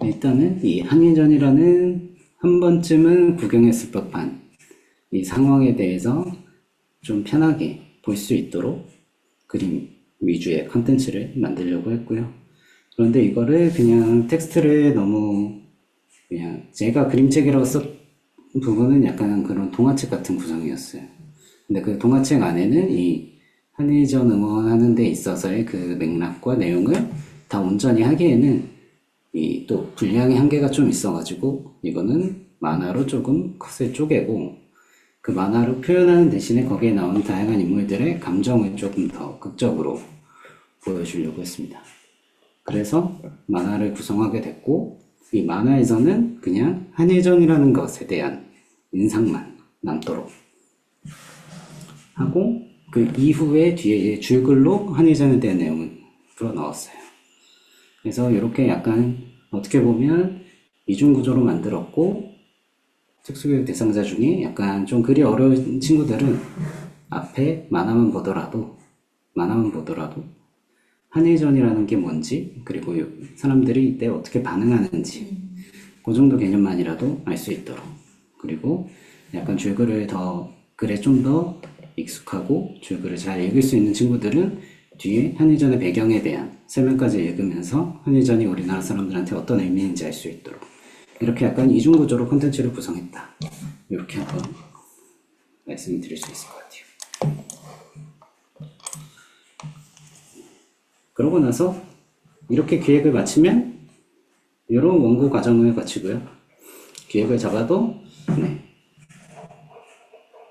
일단은 이 한일전이라는 한 번쯤은 구경했을 법한 이 상황에 대해서 좀 편하게 볼 수 있도록 그림 위주의 컨텐츠를 만들려고 했고요. 그런데 이거를 그냥 텍스트를 너무 그냥 제가 그림책이라고 썼 부분은 약간 그런 동화책 같은 구성이었어요. 근데 그 동화책 안에는 이 한일전 응원하는 데 있어서의 그 맥락과 내용을 다 온전히 하기에는 이 또 분량의 한계가 좀 있어가지고, 이거는 만화로 조금 컷을 쪼개고, 그 만화로 표현하는 대신에 거기에 나오는 다양한 인물들의 감정을 조금 더 극적으로 보여주려고 했습니다. 그래서 만화를 구성하게 됐고, 이 만화에서는 그냥 한일전이라는 것에 대한 인상만 남도록 하고, 그 이후에 뒤에 줄글로 한일전에 대한 내용을 풀어 넣었어요. 그래서 이렇게 약간 어떻게 보면 이중구조로 만들었고, 특수교육 대상자 중에 약간 좀 글이 어려운 친구들은 앞에 만화만 보더라도 한일전이라는 게 뭔지, 그리고 사람들이 이때 어떻게 반응하는지 그 정도 개념만이라도 알 수 있도록, 그리고 약간 줄글을 글에 좀 더 익숙하고 줄글을 잘 읽을 수 있는 친구들은 뒤에 한일전의 배경에 대한 설명까지 읽으면서 한일전이 우리나라 사람들한테 어떤 의미인지 알 수 있도록, 이렇게 약간 이중구조로 콘텐츠를 구성했다. 이렇게 한번 말씀을 드릴 수 있을 것 같아요. 그러고 나서 이렇게 기획을 마치면 이런 원고 과정을 거치고요. 기획을 잡아도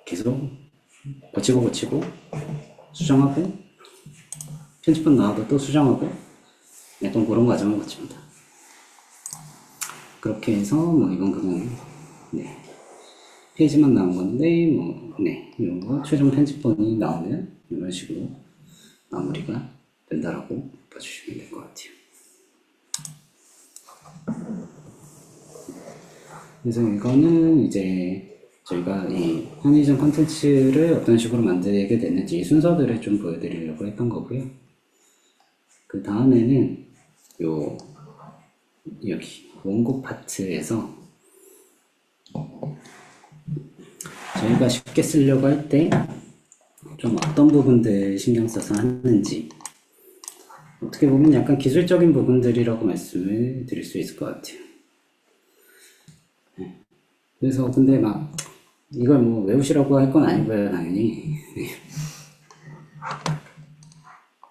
계속 고치고 수정하고, 편집본 나와도 또 수정하고, 약간 그런 과정을 거칩니다. 그렇게 해서 뭐 이건 그냥 네, 페이지만 나온 건데 이거 최종 편집본이 나오면 이런 식으로 마무리가 된다라고 봐주시면 될 것 같아요. 그래서 이거는 이제 저희가 이 편의점 콘텐츠를 어떤 식으로 만들게 되는지 순서들을 좀 보여드리려고 했던 거고요. 그 다음에는 여기 원고 파트에서 저희가 쉽게 쓰려고 할 때 좀 어떤 부분들 신경 써서 하는지 어떻게 보면 약간 기술적인 부분들이라고 말씀을 드릴 수 있을 것 같아요. 그래서 근데 막 이걸 뭐 외우시라고 할 건 아니고요, 당연히.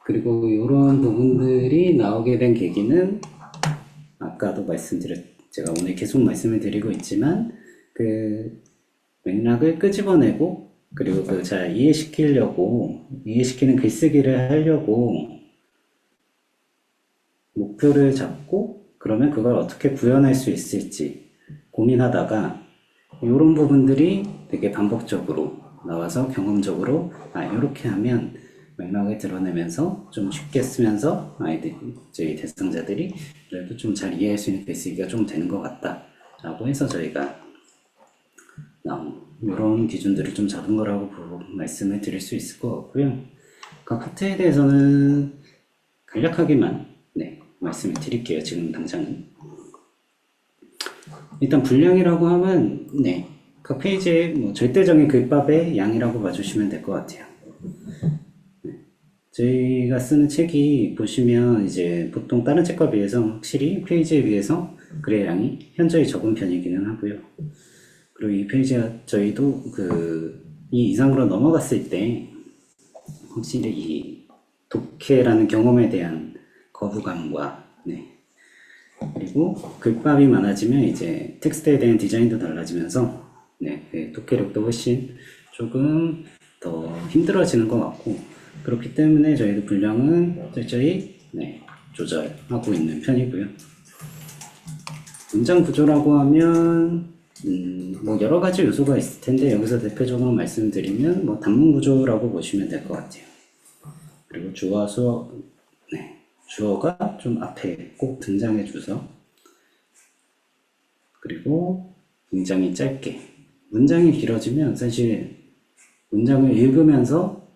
그리고 이런 부분들이 나오게 된 계기는 아까도 제가 오늘 계속 말씀을 드리고 있지만 그 맥락을 끄집어내고 그리고 잘 이해시키는 글쓰기를 하려고 목표를 잡고 그러면 그걸 어떻게 구현할 수 있을지 고민하다가 이런 부분들이 되게 반복적으로 나와서 경험적으로 이렇게 하면 맥락을 드러내면서 좀 쉽게 쓰면서 저희 대상자들이 그래도 좀 잘 이해할 수 있는 글쓰기가 좀 되는 것 같다 라고 해서 저희가 이런 기준들을 좀 잡은 거라고 말씀을 드릴 수 있을 것 같고요. 각 파트에 대해서는 간략하게만 말씀을 드릴게요. 지금 당장은. 일단 분량이라고 하면 각 페이지의 절대적인 글밥의 양이라고 봐주시면 될 것 같아요. 저희가 쓰는 책이 보시면 이제 보통 다른 책과 비해서 확실히 페이지에 비해서 글의 양이 현저히 적은 편이기는 하고요. 그리고 이 페이지가 저희도 이 이상으로 넘어갔을 때 확실히 이 독해라는 경험에 대한 거부감과 그리고 글밥이 많아지면 이제 텍스트에 대한 디자인도 달라지면서 독해력도 훨씬 조금 더 힘들어지는 것 같고 그렇기 때문에 저희도 분량은 철저히 조절하고 있는 편이고요. 문장 구조라고 하면 여러 가지 요소가 있을 텐데 여기서 대표적으로 말씀드리면 단문 구조라고 보시면 될 것 같아요. 그리고 주어와 주어가 좀 앞에 꼭 등장해 줘서 그리고 굉장히 짧게 문장이 길어지면 사실 문장을 읽으면서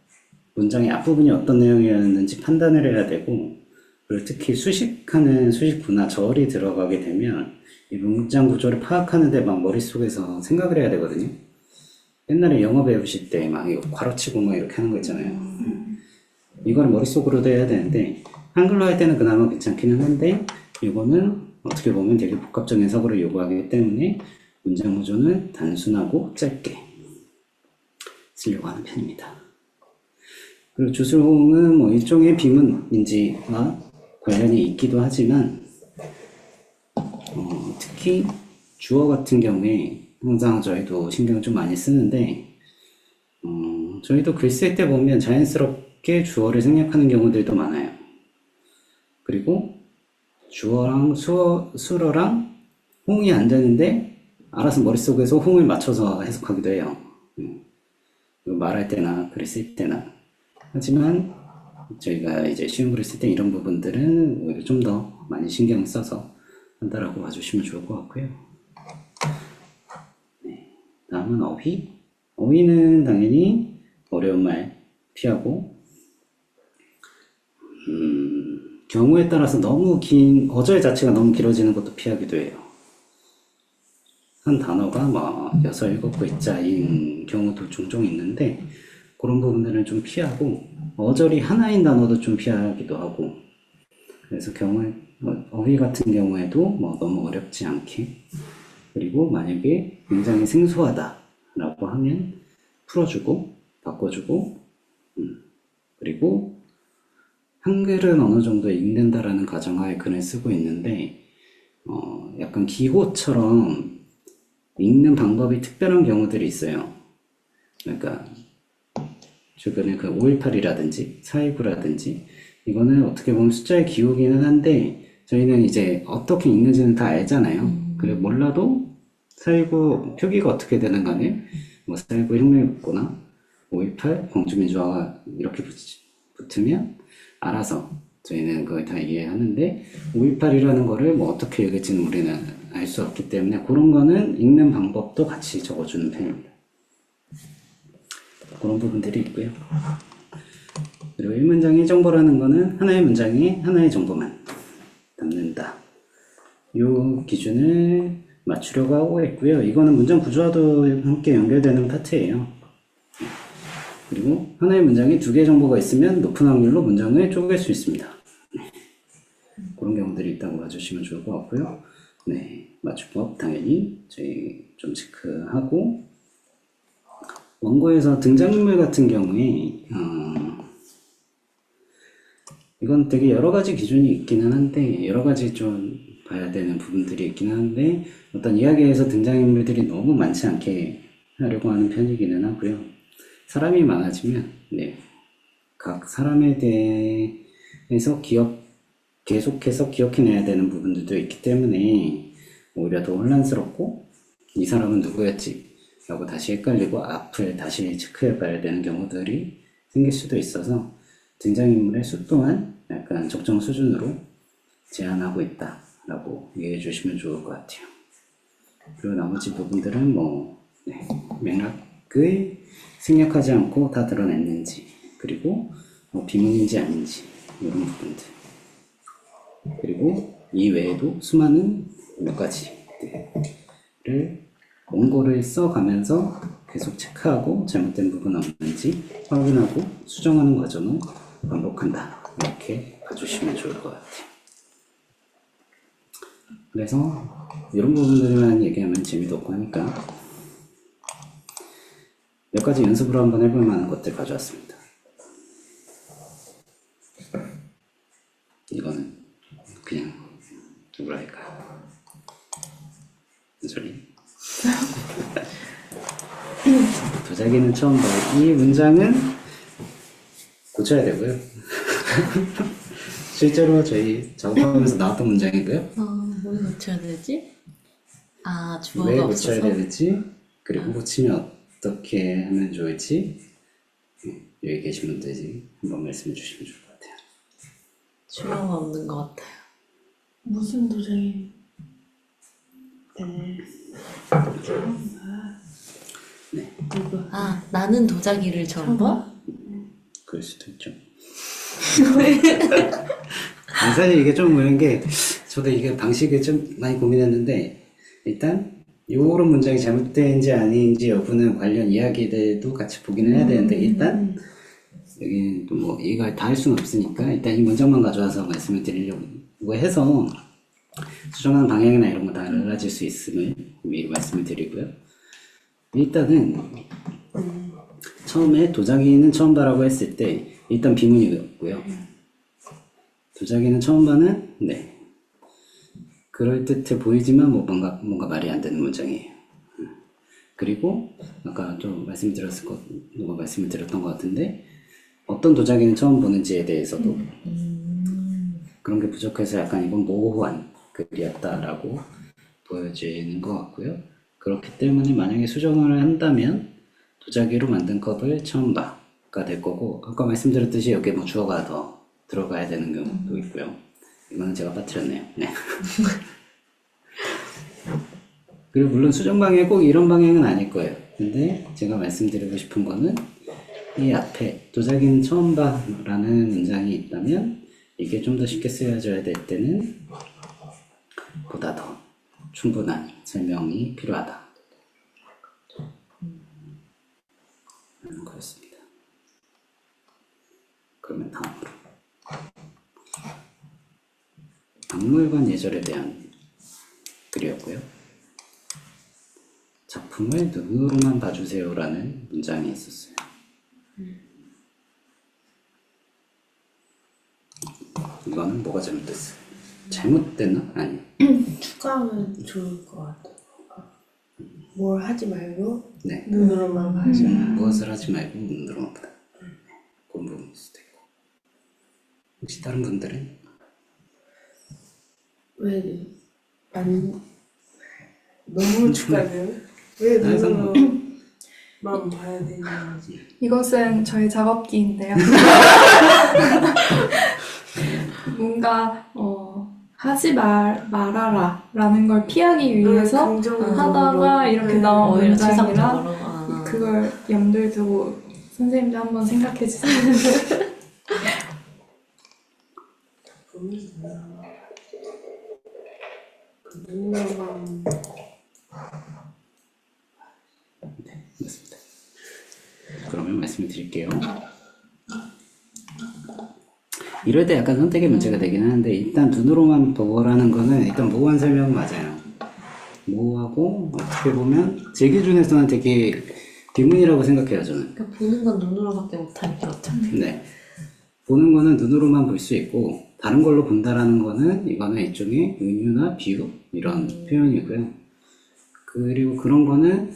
문장의 앞부분이 어떤 내용이었는지 판단을 해야 되고 그리고 특히 수식하는 수식구나 절이 들어가게 되면 이 문장 구조를 파악하는데 막 머릿속에서 생각을 해야 되거든요. 옛날에 영어 배우실 때 막 이거 괄호치고 막 이렇게 하는 거 있잖아요. 이걸 머릿속으로도 해야 되는데 한글로 할 때는 그나마 괜찮기는 한데 이거는 어떻게 보면 되게 복합적인 해석을 요구하기 때문에 문장 구조는 단순하고 짧게 쓰려고 하는 편입니다. 그리고 주술호응은 일종의 비문인지와 관련이 있기도 하지만 특히 주어 같은 경우에 항상 저희도 신경을 좀 많이 쓰는데 저희도 글 쓸 때 보면 자연스럽게 주어를 생략하는 경우들도 많아요. 그리고 주어랑 수어랑 호응이 안 되는데 알아서 머릿속에서 호응을 맞춰서 해석하기도 해요. 말할 때나 글을 쓸 때나. 하지만 저희가 이제 쉬운 글을 쓸 때 이런 부분들은 오히려 좀 더 많이 신경을 써서 한다라고 봐주시면 좋을 것 같고요. 다음은 어휘. 어휘는 당연히 어려운 말 피하고 경우에 따라서 너무 긴 어절 자체가 너무 길어지는 것도 피하기도 해요. 한 단어가 막 6, 7글자인 경우도 종종 있는데 그런 부분들은 좀 피하고 어절이 하나인 단어도 좀 피하기도 하고 그래서 어휘 같은 경우에도 너무 어렵지 않게 그리고 만약에 굉장히 생소하다라고 하면 풀어주고 바꿔주고 그리고 한글은 어느 정도 읽는다라는 가정하에 글을 쓰고 있는데 약간 기호처럼 읽는 방법이 특별한 경우들이 있어요. 그러니까 최근에 518이라든지 419라든지 이거는 어떻게 보면 숫자의 기호기는 한데 저희는 이제 어떻게 읽는지는 다 알잖아요. 그리고 몰라도 4.19 표기가 어떻게 되는 간에 뭐 4.19 혁명이 붙거나 5.18 광주민주화가 이렇게 붙으면 알아서 저희는 그걸 다 이해하는데 5.18이라는 거를 뭐 어떻게 읽을지는 우리는 알 수 없기 때문에 그런 거는 읽는 방법도 같이 적어주는 편입니다. 그런 부분들이 있고요. 그리고 1문장 1정보라는 거는 하나의 문장에 하나의 정보만 담는다. 이 기준을 맞추려고 하고 있고요. 이거는 문장 구조와도 함께 연결되는 파트예요. 그리고 하나의 문장에 2개의 정보가 있으면 높은 확률로 문장을 쪼갤 수 있습니다. 그런 경우들이 있다고 봐주시면 좋을 것 같고요. 네, 맞춤법 당연히 저희 좀 체크하고 원고에서 등장인물 같은 경우에 이건 되게 여러 가지 기준이 있기는 한데 여러 가지 좀 봐야 되는 부분들이 있기는 한데 어떤 이야기에서 등장인물들이 너무 많지 않게 하려고 하는 편이기는 하고요. 사람이 많아지면 네, 각 사람에 대해서 계속해서 기억해내야 되는 부분들도 있기 때문에 오히려 더 혼란스럽고 이 사람은 누구였지? 라고 다시 헷갈리고 앞을 다시 체크해봐야 되는 경우들이 생길 수도 있어서 등장인물의 수 또한 약간 적정 수준으로 제한하고 있다 라고 이해해 주시면 좋을 것 같아요. 그리고 나머지 부분들은 네, 맥락을 생략하지 않고 다 드러냈는지 그리고 비문인지 아닌지 이런 부분들 그리고 이 외에도 수많은 몇 가지들을 원고를 써가면서 계속 체크하고 잘못된 부분 없는지 확인하고 수정하는 과정을 반복한다. 이렇게 봐주시면 좋을 것 같아요. 그래서 이런 부분들만 얘기하면 재미도 없고 하니까 몇 가지 연습으로 한번 해볼 만한 것들 가져왔습니다. 이거는 그냥 뭐랄까요? 소리. 도자기는 처음 봐요. 이 문장은 고쳐야 되고요. 실제로 저희 작업하면서 나왔던 문장이고요. 뭘 고쳐야 되지? 아, 왜 주어가 고쳐야 없어서. 되는지 그리고 고치면 어떻게 하면 좋을지 여기 계신 분들이 한번 말씀해 주시면 좋을 것 같아요. 주어가 없는 것 같아요. 무슨 도장이 네. 네, 아, 나는 도자기를 처음 봐? 그럴 수도 있죠. 사실 이게 좀 그런 게 저도 이게 방식을 좀 많이 고민했는데 일단 요런 문장이 잘못된지 아닌지 여부는 관련 이야기들도 같이 보기는 해야 되는데 일단 여기 또 뭐 이걸 다 할 수는 없으니까 일단 이 문장만 가져와서 말씀을 드리려고 해서 수정하는 방향이나 이런 거 다 달라질 수 있음을 미리 말씀을 드리고요. 일단은 처음에 도자기는 처음 봐라고 했을 때 일단 비문이었고요. 도자기는 처음 봐는 네 그럴듯해 보이지만 뭐 뭔가 말이 안 되는 문장이에요. 그리고 아까 좀 누가 말씀을 드렸던 것 같은데 어떤 도자기는 처음 보는지에 대해서도 그런 게 부족해서 약간 이건 모호한 글이었다라고 보여지는 것 같고요. 그렇기 때문에 만약에 수정을 한다면 도자기로 만든 컵을 처음 봐가 될 거고 아까 말씀드렸듯이 여기에 뭐 주어가 더 들어가야 되는 경우도 있고요. 이거는 제가 빠뜨렸네요. 네. 그리고 물론 수정 방향이 꼭 이런 방향은 아닐 거예요. 근데 제가 말씀드리고 싶은 거는 이 앞에 도자기는 처음 봐라는 문장이 있다면 이게 좀 더 쉽게 쓰여져야 될 때는 보다 더 충분한 설명이 필요하다. 하는 거였습니다. 그러면 다음으로 박물관 예절에 대한 글이었고요. 작품을 눈으로만 봐주세요라는 문장이 있었어요. 이거는 뭐가 잘못됐어요? 잘못됐나? 아니. 추가하면 좋을 것 같아요. 뭘 하지 말고 네. 눈으로만 봐줘. 무엇을 하지 말고 눈으로만 보다. 그런 부분일 수도 있고. 혹시 다른 분들은? 왜 안 너무 축하해요. 왜 항상 눈으로만 봐야 되는지. 이것은 저의 작업기인데요. 뭔가 하지 말아라 라는 걸 피하기 위해서 긍정적으로. 하다가 이렇게 네. 나온 오히려 문장이라 추상적으로. 아. 그걸 염두에 두고 선생님도 한번 생각해 주세요. 눈으로만 맞습니다. 그러면 말씀을 드릴게요. 이럴 때 약간 선택의 문제가 되긴 하는데 일단 눈으로만 보라는 거는 일단 모호한 설명은 맞아요. 모호하고 어떻게 보면 제 기준에서는 되게 비문이라고 생각해요 저는. 그러니까 보는 건 눈으로밖에 못하니까 어차피. 네. 보는 거는 눈으로만 볼 수 있고 다른 걸로 본다라는 거는 이거는 일종의 은유나 비유 이런 표현이고요. 그리고 그런 거는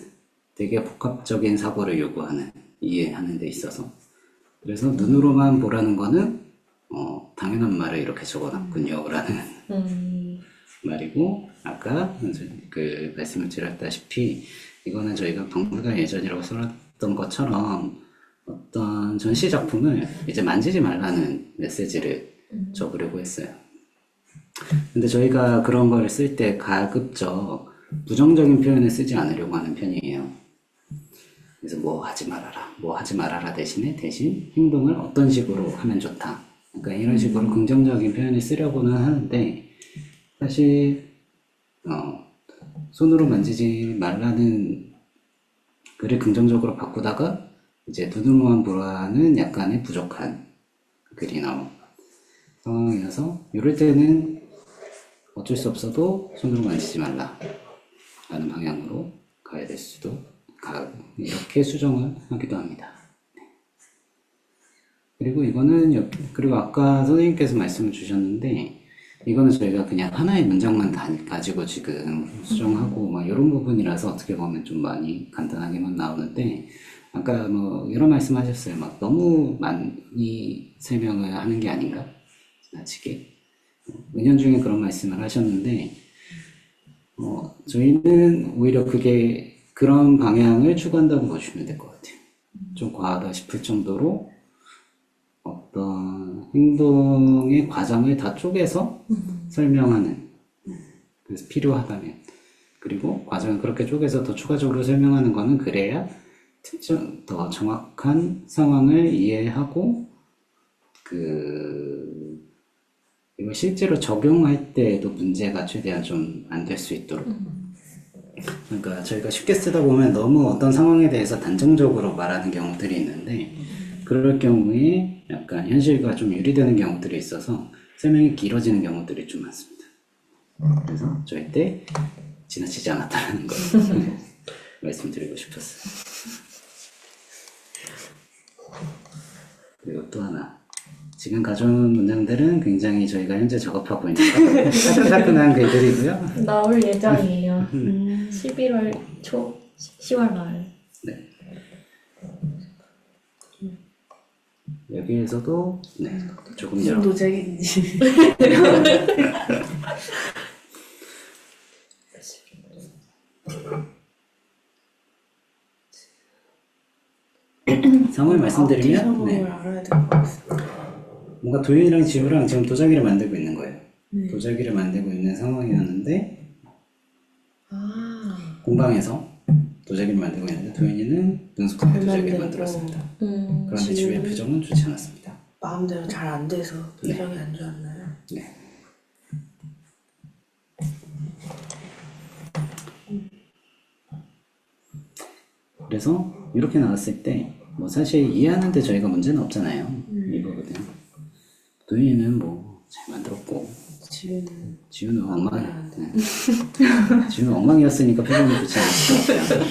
되게 복합적인 사고를 요구하는 이해하는 데 있어서 그래서 눈으로만 보라는 거는 당연한 말을 이렇게 적어놨군요 라는 말이고 아까 그 말씀을 드렸다시피 이거는 저희가 박물관 예전이라고 써놨던 것처럼 어떤 전시 작품을 이제 만지지 말라는 메시지를 적으려고 했어요. 근데 저희가 그런 거를 쓸 때 가급적 부정적인 표현을 쓰지 않으려고 하는 편이에요. 그래서 뭐 하지 말아라 대신 행동을 어떤 식으로 하면 좋다. 그러니까 이런 식으로 긍정적인 표현을 쓰려고는 하는데 사실 손으로 만지지 말라는 글을 긍정적으로 바꾸다가 이제 눈으로만 보라는 약간의 부족한 글이 나온 상황이어서 이럴 때는 어쩔 수 없어도 손으로 만지지 말라 라는 방향으로 가야 될 수도 이렇게 수정을 하기도 합니다. 그리고 이거는 그리고 아까 선생님께서 말씀을 주셨는데 이거는 저희가 그냥 하나의 문장만 가지고 지금 수정하고 막 이런 부분이라서 어떻게 보면 좀 많이 간단하게만 나오는데 아까 뭐 이런 말씀하셨어요. 막 너무 많이 설명을 하는 게 아닌가 지나치게 은연중에 그런 말씀을 하셨는데 저희는 오히려 그게 그런 방향을 추구한다고 보시면 될 것 같아요. 좀 과하다 싶을 정도로 어떤 행동의 과정을 다 쪼개서 설명하는 그래서 필요하다면 그리고 과정을 그렇게 쪼개서 더 추가적으로 설명하는 거는 그래야 더 정확한 상황을 이해하고 이걸 실제로 적용할 때에도 문제가 최대한 좀 안 될 수 있도록 그러니까 저희가 쉽게 쓰다 보면 너무 어떤 상황에 대해서 단정적으로 말하는 경우들이 있는데 그럴 경우에 약간 현실과 좀 유리되는 경우들이 있어서 설명이 길어지는 경우들이 좀 많습니다. 그래서 절대 지나치지 않았다는 걸 말씀드리고 싶었어요. 그리고 또 하나 지금 가져온 문장들은 굉장히 저희가 현재 작업하고 있는 따끈따끈한 글들이고요. 나올 예정이에요. 11월 초, 10월 말. 네. 여기에서도 네, 조금 무슨 여러 도자기인지. 상황을 말씀드리면 상황을 네, 알아야 될 것 같습니다. 뭔가 도윤이랑 지우랑 지금 도자기를 만들고 있는 거예요. 네. 도자기를 만들고 있는 상황이었는데 아, 공방에서 도자기를 만들고 있는데 도윤이는 능숙하게 잘 도자기를 만들고. 만들었습니다. 그런데 지우의 지우는? 표정은 좋지 않았습니다. 마음대로 잘 안 돼서 표정이 안 좋았나요? 네. 그래서 이렇게 나왔을 때 뭐 사실 이해하는데 저희가 문제는 없잖아요. 이 부분은 도윤이는 뭐 잘 만들었고 지우는 엉망 네. 지우는 엉망이었으니까 표정이 좋지 않았어요.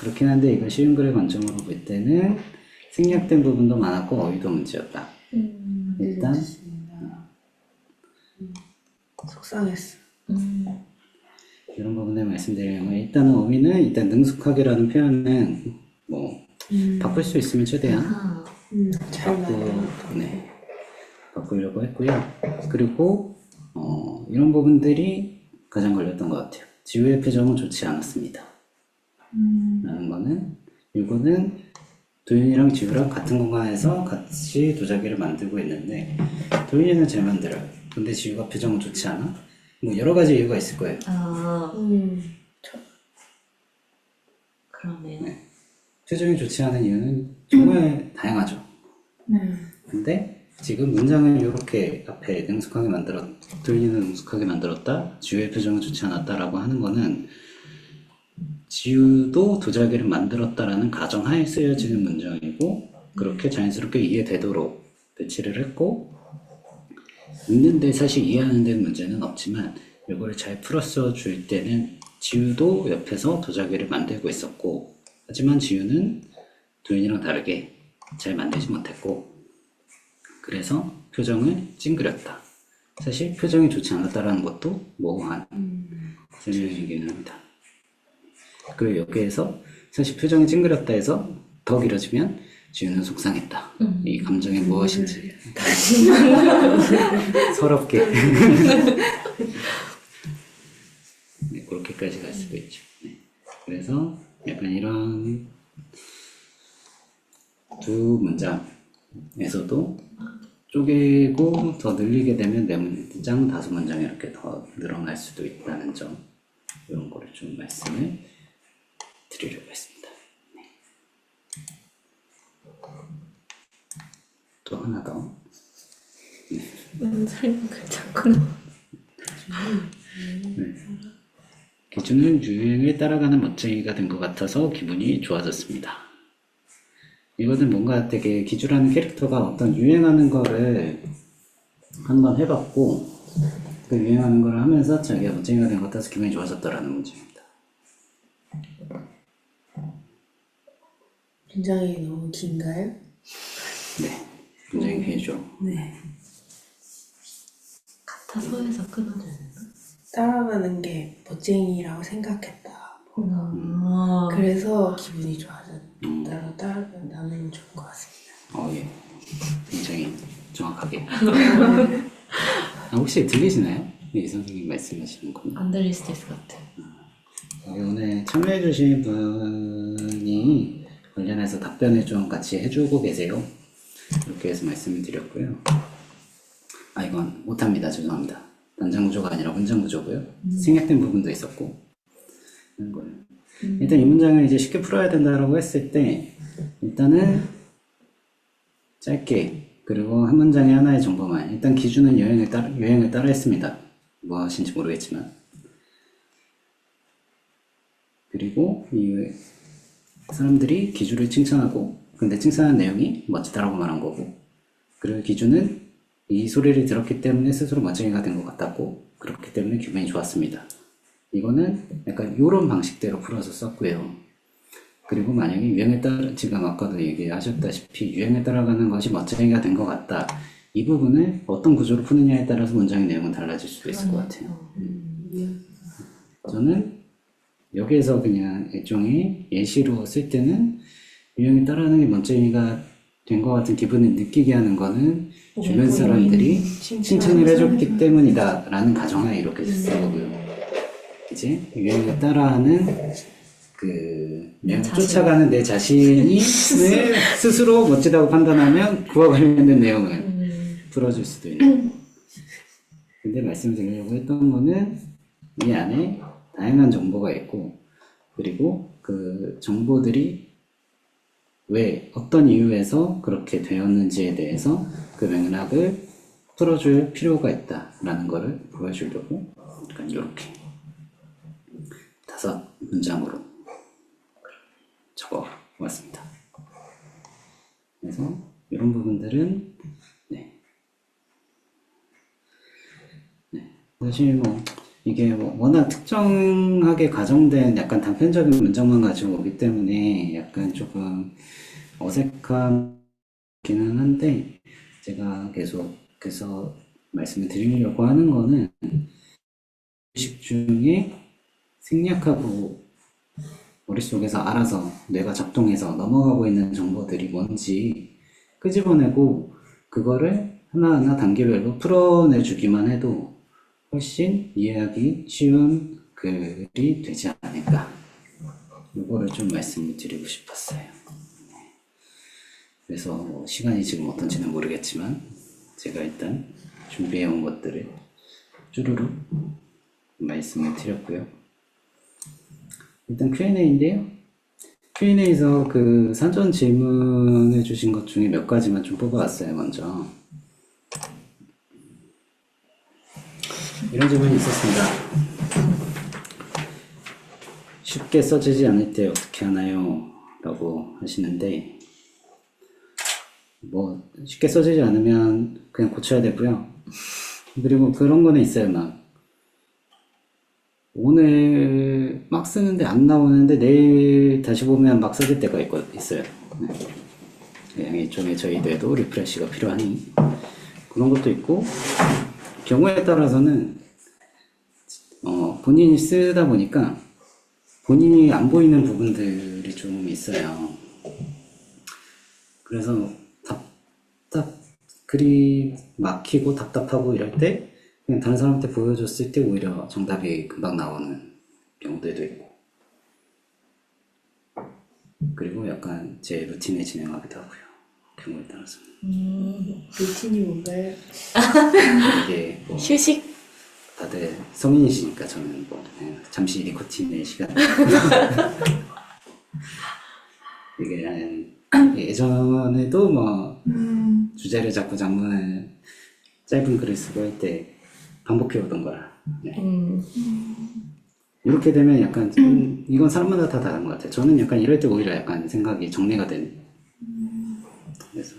그렇긴 한데 이거 쉬운 글의 관점으로 볼 때는 생략된 부분도 많았고 어휘도 문제였다. 일단 속상했어. 이런 부분을 말씀드리면 일단은 어휘는 일단 능숙하게라는 표현은 뭐 바꿀 수 있으면 최대한 잘 네, 바꾸려고 했고요. 그리고 이런 부분들이 가장 걸렸던 것 같아요. 지우의 표정은 좋지 않았습니다. 라는 거는, 이거는 도윤이랑 지우랑 같은 공간에서 같이 도자기를 만들고 있는데, 도윤이는 잘 만들어요. 근데 지우가 표정은 좋지 않아? 뭐 여러 가지 이유가 있을 거예요. 아, 음. 그러네요. 네. 표정이 좋지 않은 이유는 정말 다양하죠. 네. 근데 지금 문장을 이렇게 앞에 능숙하게 도윤이는 능숙하게 만들었다, 지우의 표정은 좋지 않았다라고 하는 거는 지우도 도자기를 만들었다라는 가정하에 쓰여지는 문장이고, 그렇게 자연스럽게 이해되도록 배치를 했고, 읽는데 사실 이해하는 데는 문제는 없지만 이걸 잘 풀어서 줄 때는 지우도 옆에서 도자기를 만들고 있었고, 하지만 지우는 도윤이랑 다르게 잘 만들지 못했고, 그래서 표정을 찡그렸다. 사실 표정이 좋지 않았다라는 것도 모호한 설명이기는 합니다. 그리고 여기에서 사실 표정이 찡그렸다 해서 더 길어지면 지우는 속상했다. 이 감정이 무엇인지 서럽게 네, 그렇게까지 갈 수도 있죠. 네. 그래서 약간 이런 두 문장에서도 쪼개고 더 늘리게 되면 네 문장, 다섯 문장 이렇게 더 늘어날 수도 있다는 점, 이런 거를 좀 말씀을 드리려고 했습니다. 네. 또 하나 더. 설명 괜찮구나. 기준은 유행을 따라가는 멋쟁이가 된 것 같아서 기분이 좋아졌습니다. 이거는 뭔가 되게 기주라는 캐릭터가 어떤 유행하는 거를 한번 해봤고, 그 유행하는 거를 하면서 자기가 멋쟁이가 된 것 같아서 기분이 좋아졌다라는 문제입니다. 문장이 너무 긴가요? 네, 굉장히 길죠. 네. 같아서에서 끊어져요. 따라가는 게 멋쟁이라고 생각했다. 그래서 기분이 좋아졌다로 따라가면 좋을 것 같습니다. 예. 굉장히 정확하게. 혹시 들리시나요? 이 선생님 말씀하시는 거. 안 들릴 수도 있을 것 같아요. 오늘 참여해주신 분이 관련해서 답변을 좀 같이 해주고 계세요. 이렇게 해서 말씀을 드렸고요. 이건 못합니다. 죄송합니다. 단장 구조가 아니라 문장 구조고요. 생략된 부분도 있었고. 이런 거예요. 일단 이 문장을 이제 쉽게 풀어야 된다라고 했을 때, 일단은 짧게, 그리고 한 문장에 하나의 정보만. 일단 기준은 유행을 따라 했습니다. 무엇인지 모르겠지만. 그리고 이 사람들이 기준을 칭찬하고, 근데 칭찬한 내용이 멋지다라고 말한 거고, 그리고 기준은 이 소리를 들었기 때문에 스스로 멋쟁이가 된 것 같았고, 그렇기 때문에 기분이 좋았습니다. 이거는 약간 이런 방식대로 풀어서 썼고요. 그리고 만약에 유행에 따라, 지금 아까도 얘기하셨다시피 유행에 따라가는 것이 멋쟁이가 된 것 같다, 이 부분을 어떤 구조로 푸느냐에 따라서 문장의 내용은 달라질 수도 있을 것 같아요. 저는 여기에서 그냥 일종의 예시로 쓸 때는 유행에 따라가는 게 멋쟁이가 된 것 같은 기분을 느끼게 하는 거는 주변 사람들이 칭찬을 해줬기 때문이다 라는 가정하에 이렇게 쓰고요. 이제 유행을 따라하는 유행을 쫓아가는 내 자신이 스스로 멋지다고 판단하면 그와 관련된 내용을 풀어줄 수도 있는. 근데 말씀드리려고 했던 거는 이 안에 다양한 정보가 있고, 그리고 그 정보들이 왜 어떤 이유에서 그렇게 되었는지에 대해서 그 맥락을 풀어줄 필요가 있다라는 거를 보여주려고 약간 이렇게 5문장으로 적어봤습니다. 그래서 이런 부분들은 사실 이게 워낙 특정하게 가정된 약간 단편적인 문장만 가지고 오기 때문에 약간 조금 어색하기는 한데, 제가 계속해서 말씀을 드리려고 하는 거는 의식 중에 생략하고 머릿속에서 알아서 뇌가 작동해서 넘어가고 있는 정보들이 뭔지 끄집어내고 그거를 하나하나 단계별로 풀어내주기만 해도 훨씬 이해하기 쉬운 글이 되지 않을까. 이거를 좀 말씀을 드리고 싶었어요. 그래서 뭐 시간이 지금 어떤지는 모르겠지만 제가 일단 준비해온 것들을 쭈루루 말씀을 드렸고요. 일단 Q&A인데요. Q&A에서 그 사전 질문해 주신 것 중에 몇 가지만 좀 뽑아왔어요. 먼저 이런 질문이 있었습니다. 쉽게 써지지 않을 때 어떻게 하나요? 라고 하시는데, 뭐 쉽게 써지지 않으면 그냥 고쳐야 되고요. 그리고 그런 거는 있어요. 막 오늘 막 쓰는데 안 나오는데 내일 다시 보면 막 써질 때가 있어요. 그냥 일종의 저희 뇌도 리프레시가 필요하니 그런 것도 있고, 경우에 따라서는 본인이 쓰다 보니까 본인이 안 보이는 부분들이 좀 있어요. 그래서 글이 막히고 답답하고 이럴 때 그냥 다른 사람한테 보여줬을 때 오히려 정답이 금방 나오는 경우들도 있고, 그리고 약간 제 루틴에 진행하기도 하고요. 경우에 따라서. 루틴이 뭔가요? 이게 뭐 휴식. 다들 성인이시니까 저는 뭐 잠시 니코틴의 시간. 이게 예전에도 뭐 주제를 잡고 장문을 짧은 글을 쓰고 할 때 반복해 오던 거라. 네. 이렇게 되면 약간 이건 사람마다 다 다른 것 같아요. 저는 약간 이럴 때 오히려 약간 생각이 정리가 되는. 그래서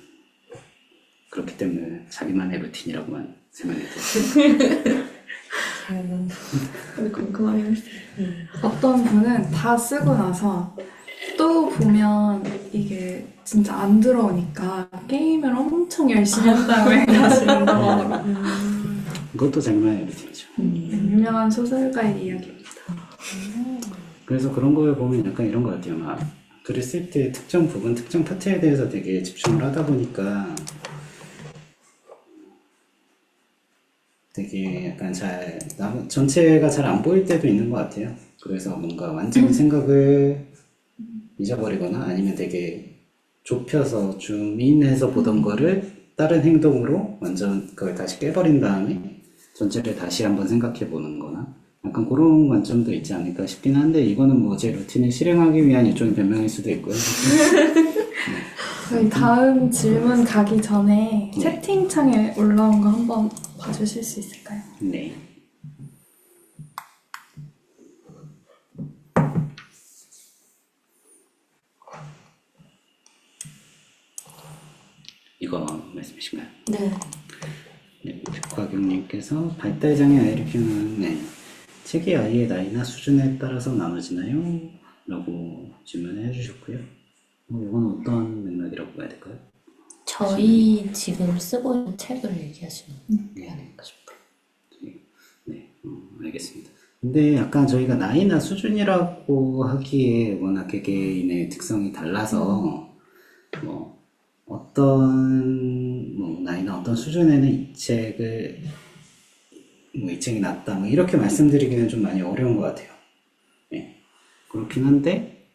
그렇기 때문에 자기만의 루틴이라고만 설명해드렸어요. 근데 궁금하긴 했어요. 어떤 분은 다 쓰고 나서 또 보면 이게 진짜 안 들어오니까 게임을 엄청 열심히 한 다음에 다시 본다고 하더라고요. 그것도 자기만의 루틴이죠. 유명한 소설가의 이야기입니다. 그래서 그런 거에 보면 약간 이런 것 같아요. 막 글을 쓸 때 특정 부분, 특정 파트에 대해서 되게 집중을 하다 보니까 되게 약간 전체가 잘 안 보일 때도 있는 것 같아요. 그래서 뭔가 완전히 생각을 잊어버리거나 아니면 되게 좁혀서 줌인해서 보던 거를 다른 행동으로 완전 그걸 다시 깨버린 다음에 전체를 다시 한번 생각해 보는 거나 약간 그런 관점도 있지 않을까 싶긴 한데, 이거는 뭐 제 루틴을 실행하기 위한 일종의 변명일 수도 있고요. 저희 다음 질문 가기 전에 네. 채팅창에 올라온 거 한번 봐주실 수 있을까요? 네. 이거 말씀이신가요? 네. 네, 백화경님께서 발달장애 아이를 키우는 책이 아이의 나이나 수준에 따라서 나눠지나요? 라고 질문을 해주셨고요. 이건 어떤 맥락이라고 봐야 될까요? 저희 지금 쓰고 있는 책을 얘기하시는 게 아닐까 싶어요. 네, 알겠습니다. 근데 약간 저희가 나이나 수준이라고 하기에 워낙 개개인의 특성이 달라서 뭐 어떤 뭐 나이나 어떤 수준에는 이 책이 낫다 뭐 이렇게 말씀드리기는 좀 많이 어려운 것 같아요. 네, 그렇긴 한데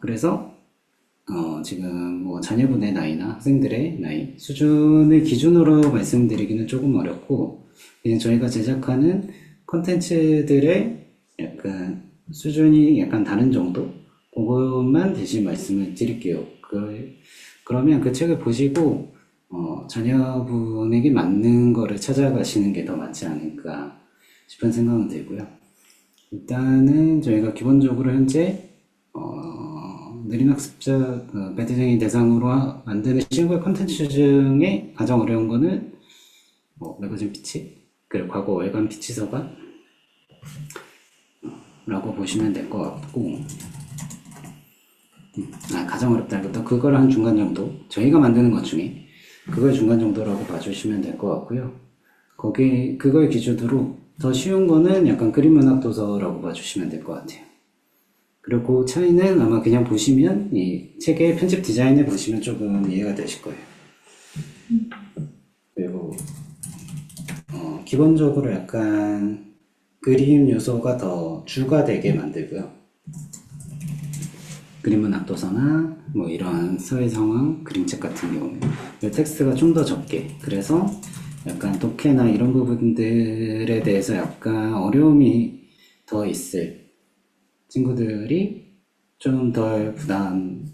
그래서 지금 뭐 자녀분의 나이나 학생들의 나이 수준을 기준으로 말씀드리기는 조금 어렵고, 그냥 저희가 제작하는 컨텐츠들의 약간 수준이 약간 다른 정도? 그것만 대신 말씀을 드릴게요. 그러면 그 책을 보시고 자녀분에게 맞는 거를 찾아가시는 게 더 맞지 않을까 싶은 생각은 들고요. 일단은 저희가 기본적으로 현재 느린학습자 배드쟁이 대상으로 만드는 싱글 컨텐츠 중에 가장 어려운 거는 매거진 피치, 그리고 과거 월간 피치서가 라고 보시면 될 것 같고, 가장 어렵다기보다 그걸 한 중간 정도, 저희가 만드는 것 중에 그걸 중간 정도라고 봐주시면 될 것 같고요. 그걸 기준으로 더 쉬운 거는 약간 그림문학 도서라고 봐주시면 될 것 같아요. 그리고 그 차이는 아마 그냥 보시면 이 책의 편집 디자인을 보시면 조금 이해가 되실 거예요. 그리고 기본적으로 약간 그림 요소가 더 주가 되게 만들고요. 그림문학 도서나 뭐 이런 사회 상황 그림책 같은 경우는 이 텍스트가 좀 더 적게, 그래서 약간 독해나 이런 부분들에 대해서 약간 어려움이 더 있을 친구들이 좀 덜 부담을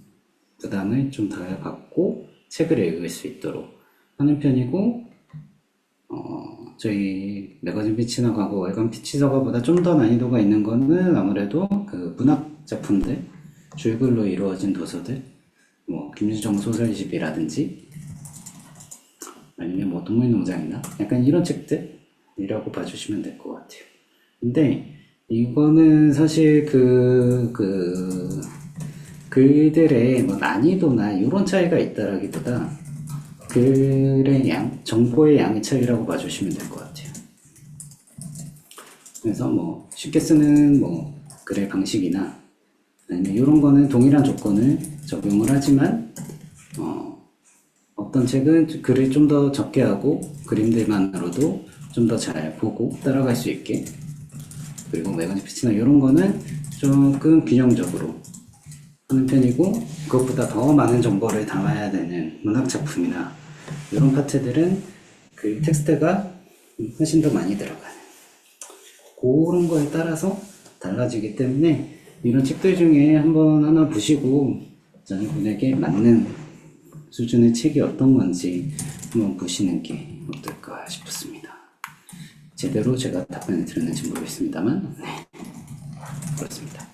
좀 덜 갖고 책을 읽을 수 있도록 하는 편이고, 저희 매거진 피치너가고 월간 피치서가보다 좀 더 난이도가 있는 거는 아무래도 그 문학 작품들, 줄글로 이루어진 도서들, 뭐 김유정 소설집이라든지 아니면 뭐 동물농장이나 약간 이런 책들이라고 봐주시면 될 것 같아요. 근데 이거는 사실 글들의 뭐 난이도나 이런 차이가 있다라기보다 글의 양, 정보의 양의 차이라고 봐주시면 될 것 같아요. 그래서 뭐 쉽게 쓰는 뭐 글의 방식이나 아니면 이런 거는 동일한 조건을 적용을 하지만 어떤 책은 글을 좀 더 적게 하고 그림들만으로도 좀 더 잘 보고 따라갈 수 있게, 그리고 매거진 피치나 이런 거는 조금 균형적으로 하는 편이고, 그것보다 더 많은 정보를 담아야 되는 문학 작품이나 이런 파트들은 그 텍스트가 훨씬 더 많이 들어가요. 그런 거에 따라서 달라지기 때문에 이런 책들 중에 한번 하나 보시고 자녀분에게 맞는 수준의 책이 어떤 건지 한번 보시는 게 어떨까 싶습니다. 제대로 제가 답변을 드렸는지 모르겠습니다만, 네, 그렇습니다.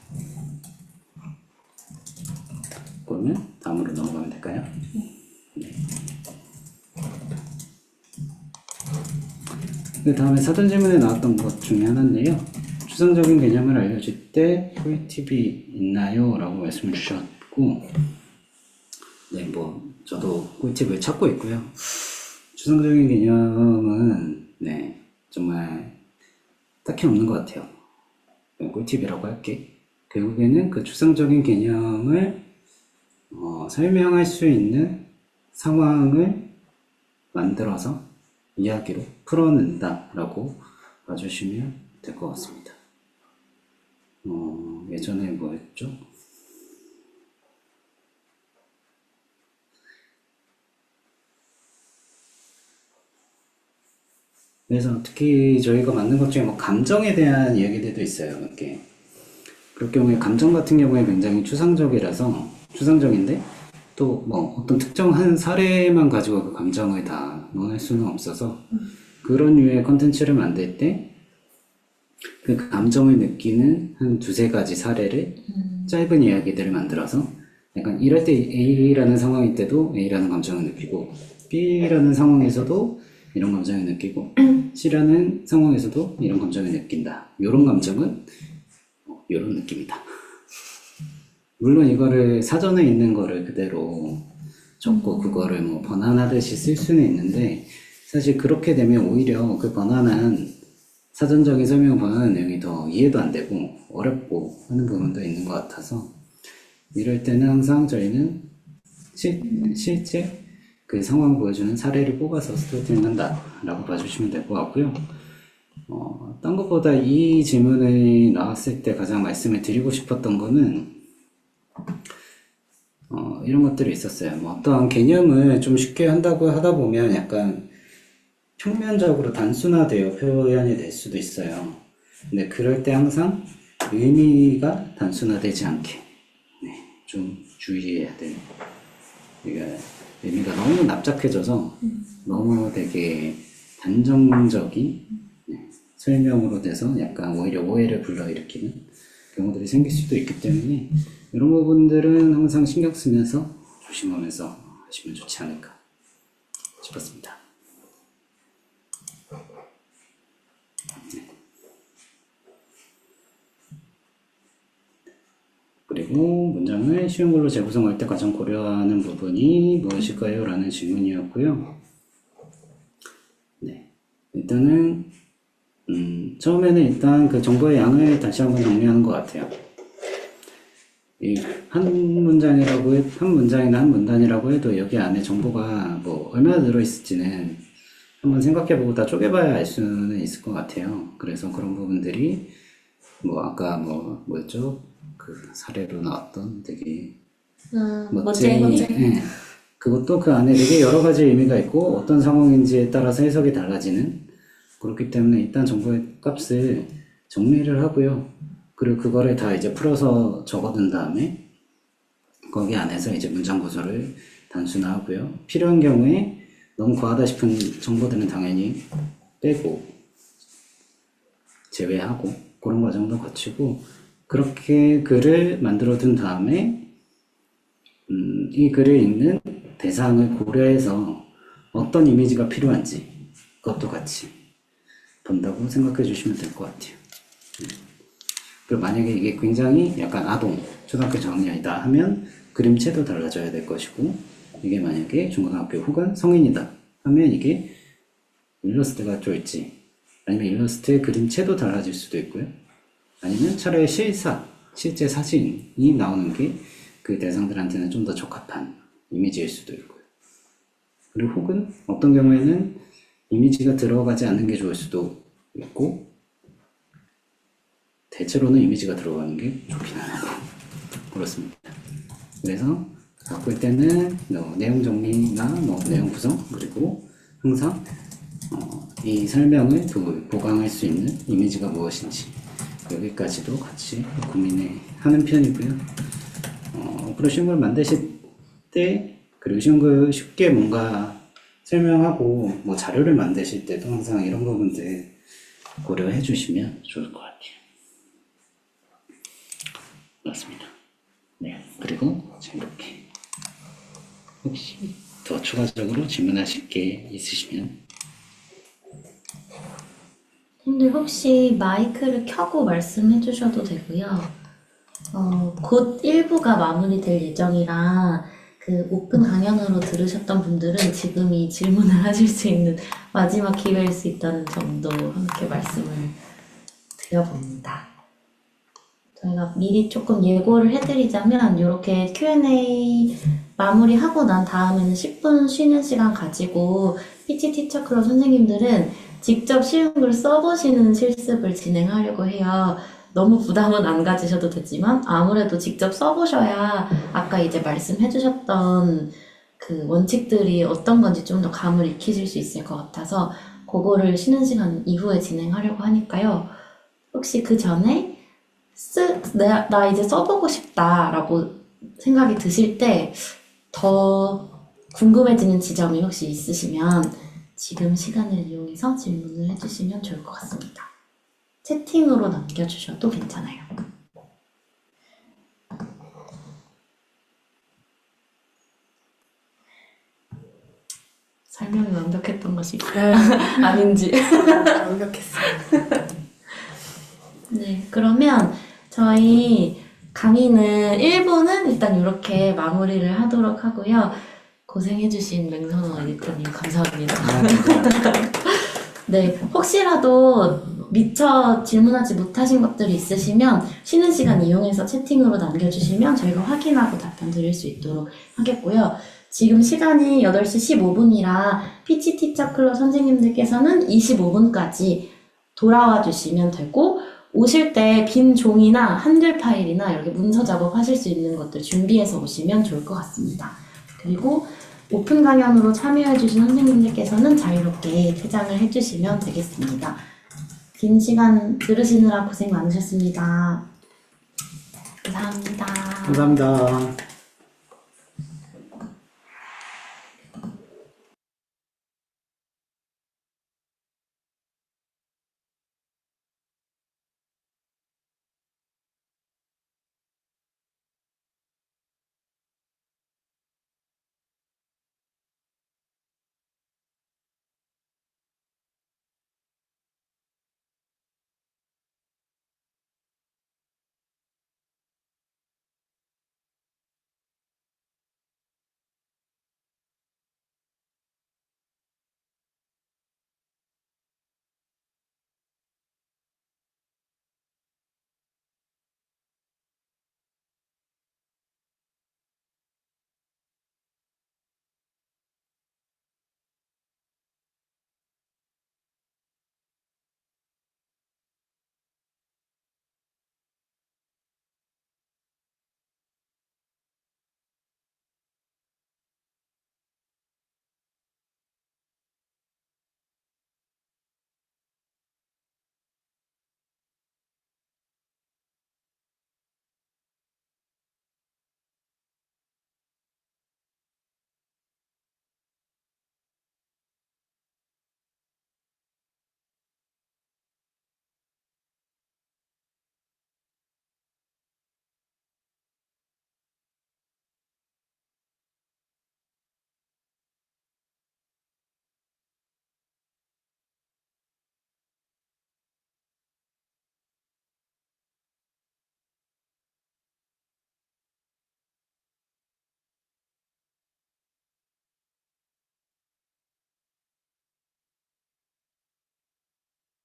그러면 다음으로 넘어가면 될까요? 네. 그 다음에 사전 질문에 나왔던 것 중에 하나인데요. 추상적인 개념을 알려줄 때 꿀팁이 있나요? 라고 말씀을 주셨고, 네, 뭐 저도 꿀팁을 찾고 있고요. 추상적인 개념은 네, 정말 딱히 없는 것 같아요. 꿀팁이라고 할게. 결국에는 그 추상적인 개념을 설명할 수 있는 상황을 만들어서 이야기로 풀어낸다라고 봐주시면 될 것 같습니다. 예전에 뭐였죠? 그래서 특히 저희가 만든 것 중에 뭐 감정에 대한 이야기들도 있어요. 이렇게 그럴 경우에 감정 같은 경우에 굉장히 추상적인데 또 뭐 어떤 특정한 사례만 가지고 그 감정을 다 논할 수는 없어서 그런 류의 컨텐츠를 만들 때 그 감정을 느끼는 한 두세 가지 사례를 짧은 이야기들을 만들어서 약간 이럴 때 A라는 상황일 때도 A라는 감정을 느끼고 B라는 상황에서도 이런 감정을 느끼고 C라는 상황에서도 이런 감정을 느낀다. 이런 감정은 이런 느낌이다. 물론 이거를 사전에 있는 거를 그대로 적고 그거를 뭐 번안하듯이 쓸 수는 있는데, 사실 그렇게 되면 오히려 그 번안한 사전적인 설명을 번안하는 내용이 더 이해도 안 되고 어렵고 하는 부분도 있는 것 같아서, 이럴 때는 항상 저희는 실제 그 상황을 보여주는 사례를 뽑아서 스토리텔링 한다 라고 봐주시면 될 것 같고요. 딴 것보다 이 질문이 나왔을 때 가장 말씀을 드리고 싶었던 거는 이런 것들이 있었어요. 뭐 어떠한 개념을 좀 쉽게 한다고 하다 보면 약간 평면적으로 단순화되어 표현이 될 수도 있어요. 근데 그럴 때 항상 의미가 단순화되지 않게 좀 주의해야 돼요. 그러니까 의미가 너무 납작해져서 너무 되게 단정적인 설명으로 돼서 약간 오히려 오해를 불러일으키는 경우들이 생길 수도 있기 때문에 이런 부분들은 항상 신경 쓰면서 조심하면서 하시면 좋지 않을까 싶었습니다. 그리고 문장을 쉬운 걸로 재구성할 때 가장 고려하는 부분이 무엇일까요? 라는 질문이었고요. 네, 일단은 처음에는 일단 그 정보의 양을 다시 한번 정리하는 것 같아요. 한 문장이나 한 문단이라고 해도 여기 안에 정보가 뭐 얼마나 들어있을지는 한번 생각해보고 다 쪼개봐야 알 수는 있을 것 같아요. 그래서 그런 부분들이 뭐 아까 뭐였죠? 그 사례로 나왔던 되게 멋쟁이. 예. 그것도 그 안에 되게 여러 가지 의미가 있고 어떤 상황인지에 따라서 해석이 달라지는, 그렇기 때문에 일단 정보의 값을 정리를 하고요. 그리고 그거를 다 이제 풀어서 적어둔 다음에 거기 안에서 이제 문장 구조를 단순화하고요. 필요한 경우에 너무 과하다 싶은 정보들은 당연히 빼고 제외하고 그런 과정도 거치고, 그렇게 글을 만들어 둔 다음에 이 글을 읽는 대상을 고려해서 어떤 이미지가 필요한지 그것도 같이 본다고 생각해 주시면 될 것 같아요. 그리고 만약에 이게 굉장히 약간 아동, 초등학교 저학년이다 하면 그림체도 달라져야 될 것이고, 이게 만약에 중고등학교 혹은 성인이다 하면 이게 일러스트가 좋을지, 아니면 일러스트의 그림체도 달라질 수도 있고요. 아니면 차라리 실제 사진이 나오는 게 그 대상들한테는 좀 더 적합한 이미지일 수도 있고요. 그리고 혹은 어떤 경우에는 이미지가 들어가지 않는 게 좋을 수도 있고, 대체로는 이미지가 들어가는 게 좋기는 하고 그렇습니다. 그래서 바꿀 때는 내용 정리나 내용 구성, 그리고 항상 이 설명을 보강할 수 있는 이미지가 무엇인지 여기까지도 같이 고민하는 편이고요. 앞으로 쉬운 걸 만드실 때, 그리고 쉬운 걸 쉽게 뭔가 설명하고 자료를 만드실 때도 항상 이런 부분들 고려해 주시면 좋을 것 같아요. 맞습니다. 네, 그리고 지금 이렇게 혹시 더 추가적으로 질문하실 게 있으시면. 근데 혹시 마이크를 켜고 말씀해 주셔도 되고요. 곧 1부가 마무리될 예정이라 그 오픈 강연으로 들으셨던 분들은 지금이 질문을 하실 수 있는 마지막 기회일 수 있다는 점도 함께 말씀을 드려봅니다. 저희가 미리 조금 예고를 해드리자면 이렇게 Q&A 마무리하고 난 다음에는 10분 쉬는 시간 가지고 PC 티처 클럽 선생님들은 직접 쉬운 글 써보시는 실습을 진행하려고 해요. 너무 부담은 안 가지셔도 되지만 아무래도 직접 써보셔야 아까 이제 말씀해주셨던 그 원칙들이 어떤 건지 좀 더 감을 익히실 수 있을 것 같아서 그거를 쉬는 시간 이후에 진행하려고 하니까요. 혹시 그 전에 나 이제 써보고 싶다라고 생각이 드실 때 더 궁금해지는 지점이 혹시 있으시면 지금 시간을 이용해서 질문을 해주시면 좋을 것 같습니다. 채팅으로 남겨주셔도 괜찮아요. 설명이 완벽했던 것이 아닌지. 완벽했어요. 네, 그러면 저희 강의는 1부는 일단 이렇게 마무리를 하도록 하고요. 고생해주신 맹선호 에디터님 감사합니다. 네, 혹시라도 미처 질문하지 못하신 것들이 있으시면 쉬는 시간 이용해서 채팅으로 남겨주시면 저희가 확인하고 답변 드릴 수 있도록 하겠고요. 지금 시간이 8시 15분이라 PC 티처 클럽 선생님들께서는 25분까지 돌아와 주시면 되고, 오실 때 빈 종이나 한글 파일이나 이렇게 문서 작업하실 수 있는 것들 준비해서 오시면 좋을 것 같습니다. 그리고 오픈 강연으로 참여해주신 선생님들께서는 자유롭게 퇴장을 해주시면 되겠습니다. 긴 시간 들으시느라 고생 많으셨습니다. 감사합니다. 감사합니다.